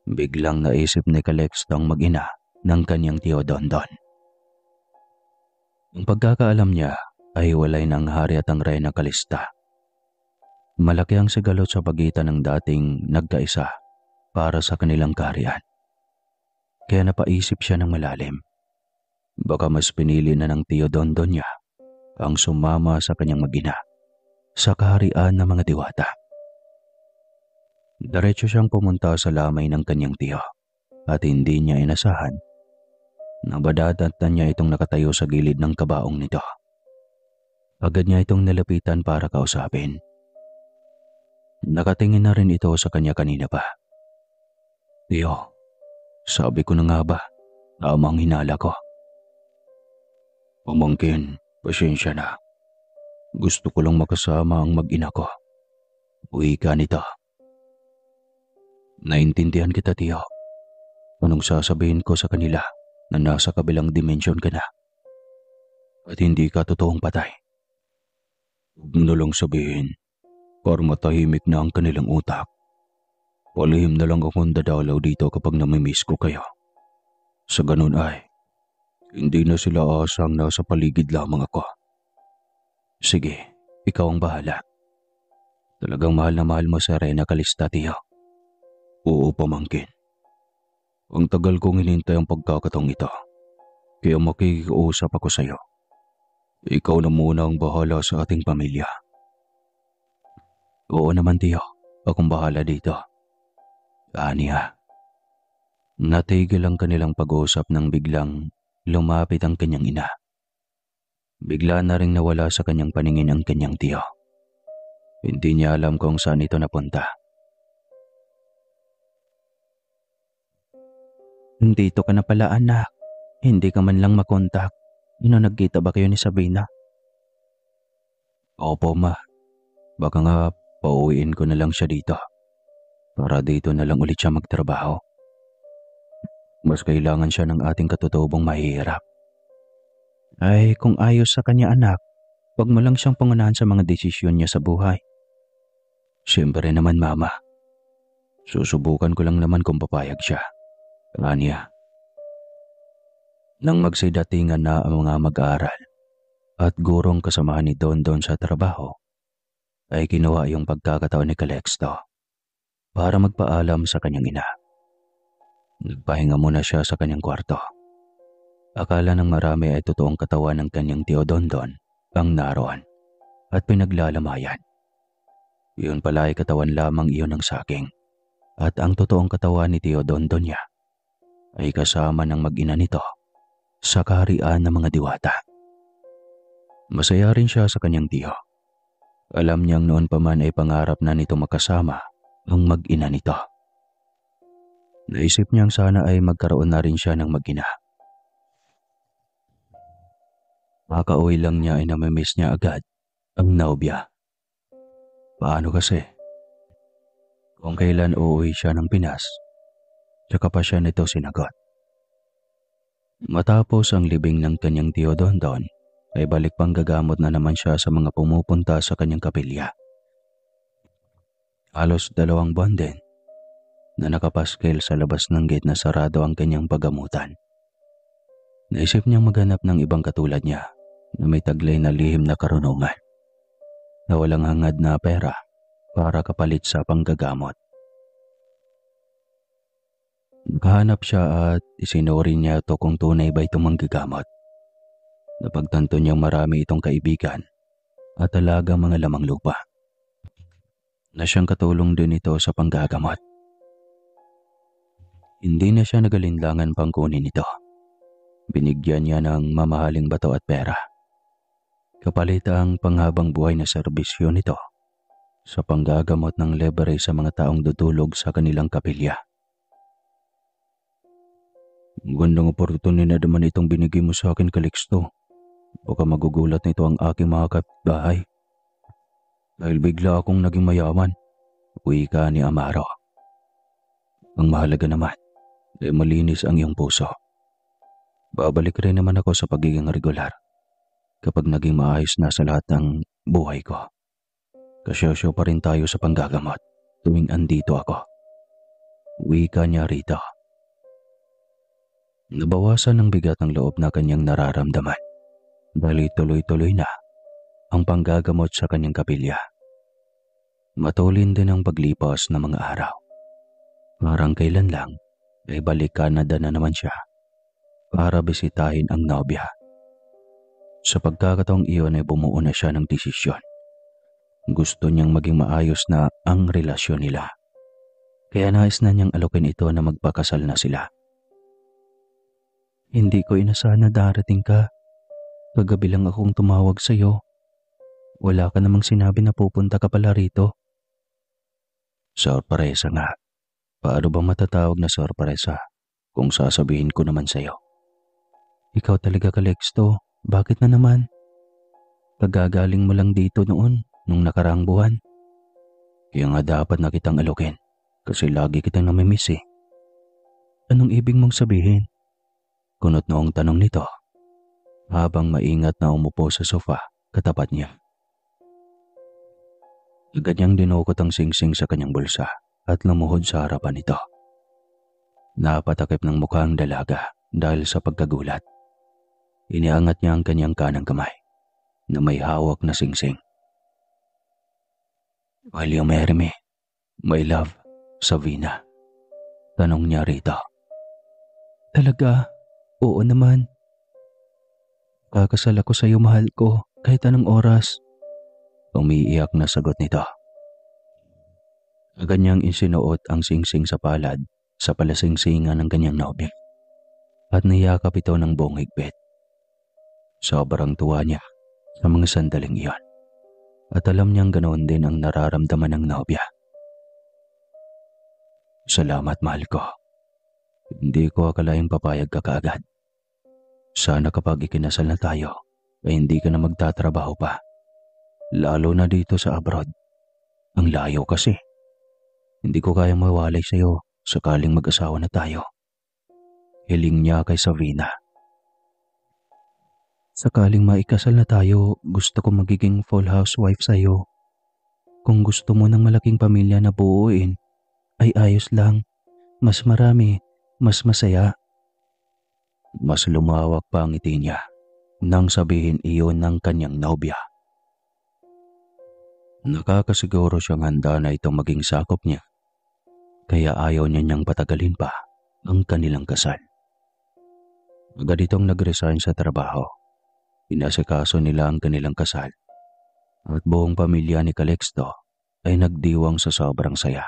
Speaker 1: Biglang naisip ni Calixtong mag-ina ng kanyang tiyo Dondon. Ang pagkakaalam niya ay walay ng hari at ang reyna Calista. Malaki ang sigalot sa pagitan ng dating nagkaisa para sa kanilang kaharian. Kaya napaisip siya ng malalim. Baka mas pinili na ng tiyo Dondon niya ang sumama sa kanyang mag-ina sa kaharian ng mga diwata. Diretso siyang pumunta sa lamay ng kanyang tiyo at hindi niya inasahan na badadatan niya itong nakatayo sa gilid ng kabaong nito. Agad niya itong nilapitan para kausapin. Nakatingin na rin ito sa kanya kanina pa. Tiyo, sabi ko na nga ba, tama ang hinala ko. Pamangkin, pasensya na. Gusto ko lang makasama ang mag-ina ko. Uwi ka nito. Naintindihan kita, tiyo. Anong sasabihin ko sa kanila na nasa kabilang dimensyon ka na? At hindi ka totoong patay. Huwag mo na lang sabihin, para matahimik na ang kanilang utak. Palihim na lang akong dadalaw dito kapag namimiss ko kayo. Sa ganun ay, hindi na sila asang nasa paligid lamang ako. Sige, ikaw ang bahala. Talagang mahal na mahal mo si Reyna Calista, tiyo. Oo, pamangkin. Ang tagal kong hinintay ang pagkakataong ito. Kaya makikiusap ako sa iyo. Ikaw na muna ang bahala sa ating pamilya. Oo naman, tiyo. Akong bahala dito. Aniya. Natigil ang kanilang pag-uusap nang biglang lumapit ang kanyang ina. Bigla na ring nawala sa kanyang paningin ang kanyang tiyo. Hindi niya alam kung saan ito napunta. Dito ka na pala, anak. Hindi ka man lang makontak. Nagkita ba kayo ni Sabrina? Opo, ma. Baka nga pauwiin ko na lang siya dito. Para dito na lang ulit siya magtrabaho. Mas kailangan siya ng ating katutubong mahihirap. Ay, kung ayos sa kanya, anak, wag mo lang siyang pangunahan sa mga desisyon niya sa buhay. Siyempre naman, mama. Susubukan ko lang naman kung papayag siya. Anya. Nang magsidatingan na ang mga mag-aaral at gurong kasamahan ni Dondon sa trabaho, ay kinuha yung pagkakataon ni Calixto para magpaalam sa kanyang ina. Nagpahinga muna siya sa kanyang kwarto. Akala ng marami ay totoong katawan ng kanyang tiyo Dondon ang naroon at pinaglalamayan. Iyon pala ay katawan lamang iyon ng saking at ang totoong katawan ni tiyo Dondon niya ay kasama ng mag-ina nito sa kaharian ng mga diwata. Masaya rin siya sa kanyang tiyo. Alam niyang noon pa man ay pangarap na nito makasama ang mag-ina nito. Naisip niyang sana ay magkaroon na rin siya ng mag-ina. Makauwi lang niya ay namimiss niya agad ang nobya. Paano kasi? Kung kailan uuwi siya ng Pinas, tsaka pa siya nito sinagot. Matapos ang libing ng kanyang tiyo Dondon, ay balik pang gagamot na naman siya sa mga pumupunta sa kanyang kapilya. Halos 2 buwan din na nakapaskil sa labas ng gate na sarado ang kanyang paggamutan. Naisip niyang maghanap ng ibang katulad niya na may taglay na lihim na karunungan, na walang hangad na pera para kapalit sa panggagamot. Nakahanap siya at isinuri niya ito kung tunay ba itong manggagamot. Napagtanto niyang marami itong kaibigan at talagang mga lamang lupa na siyang katulong din ito sa panggagamot. Hindi na siya nagalinlangan pang kunin ito. Binigyan niya ng mamahaling bato at pera. Kapalit ang panghabang buhay na serbisyo nito sa panggagamot ng libre sa mga taong dudulog sa kanilang kapilya. Gandang oportunidad naman itong binigay mo sa akin, Calixto. Baka magugulat nito ang aking mga kapitbahay. Dahil bigla akong naging mayaman, wika ni Amaro. Ang mahalaga naman ay malinis ang iyong puso. Babalik rin naman ako sa pagiging regular kapag naging maayos na sa lahat ng buhay ko. Kasyosyo pa rin tayo sa panggagamot tuwing andito ako. Wika niya rito. Nabawasan ng bigat ang loob na kanyang nararamdaman dahil tuloy-tuloy na ang panggagamot sa kanyang kapilya. Matulin din ang paglipas ng mga araw. Parang kailan lang ay balik Canada na naman siya para bisitahin ang nobya. Sa pagkakataong iyon ay bumuo na siya ng desisyon. Gusto niyang maging maayos na ang relasyon nila. Kaya nais na niyang alokin ito na magpakasal na sila. Hindi ko inasahan na darating ka. Kagabi lang akong tumawag sa iyo. Wala ka namang sinabi na pupunta ka pala rito. Sorpresa nga. Paano ba matatawag na sorpresa kung sasabihin ko naman sa iyo? Ikaw talaga, Calixto. Bakit na naman? Kagagaling mo lang dito noon, nung nakaraang buwan. Kaya nga dapat na kitang alokin kasi lagi kitang namimiss eh. Anong ibig mong sabihin? Kunot noong tanong nito habang maingat na umupo sa sofa katapat niya. Agad niyang dinukot ang singsing sa kanyang bulsa at lumuhod sa harapan nito. Napatakip ng mukha ang dalaga dahil sa pagkagulat. Iniangat niya ang kanyang kanang kamay na may hawak na singsing. Will you marry me, my love, Savina? Tanong niya rito. Talaga? Oo naman. Kakasal ako sa iyo, mahal ko, kahit anong oras. Umiiyak na sagot nito. Agad niyang isinuot ang singsing sa palad sa palasingsingan ng kanyang nobya at niyakap ito ng buong higpit. Sobrang tuwa niya sa mga sandaling iyon at alam niyang ganoon din ang nararamdaman ng nobya. Salamat, mahal ko. Hindi ko akalaing papayag ka kaagad. Sana kapag ikinasal na tayo ay hindi ka na magtatrabaho pa. Lalo na dito sa abroad. Ang layo kasi. Hindi ko kayang mawalay sa iyo sakaling mag-asawa na tayo. Hiling niya kay Savina. Sakaling maikasal na tayo, gusto ko magiging full housewife sa iyo. Kung gusto mo ng malaking pamilya na buuin, ay ayos lang. Mas marami, mas masaya. Mas lumawak pa ang ngiti niya nang sabihin iyon ng kanyang nobya. Nakakasiguro siyang handa na itong maging sakop niya, kaya ayaw niya niyang patagalin pa ang kanilang kasal. Agad itong nag-resign sa trabaho. Inasikaso nila ang kanilang kasal at buong pamilya ni Calixto ay nagdiwang sa sobrang saya.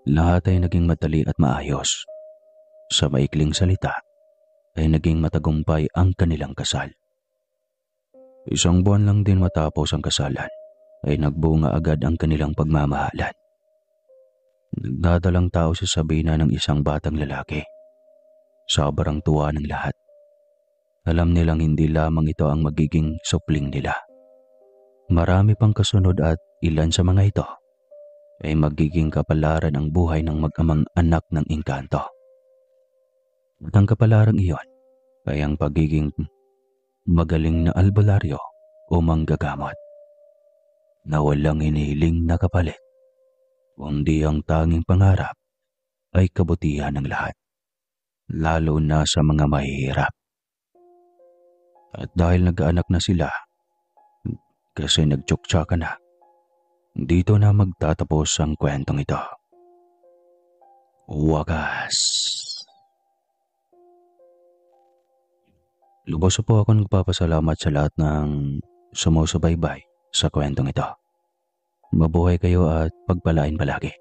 Speaker 1: Lahat ay naging madali at maayos. Sa maikling salita ay naging matagumpay ang kanilang kasal. 1 buwan lang din matapos ang kasalan ay nagbunga agad ang kanilang pagmamahalan. Nagdadalang tao sa sabina ng isang batang lalaki. Sobrang tuwa ng lahat. Alam nilang hindi lamang ito ang magiging supling nila. Marami pang kasunod at ilan sa mga ito ay magiging kapalaran ang buhay ng mag-amang anak ng engkanto. At ang kapalarang iyon ay ang pagiging magaling na albularyo o manggagamot na walang hinihiling na kapalit, kundi ang tanging pangarap ay kabutihan ng lahat, lalo na sa mga mahihirap. At dahil nag-aanak na sila, kasi nagtsuktsakan na, dito na magtatapos ang kwentong ito. Wakas. Lubos po ako nagpapasalamat sa lahat ng sumusubaybay sa kwentong ito. Mabuhay kayo at pagpalain palagi.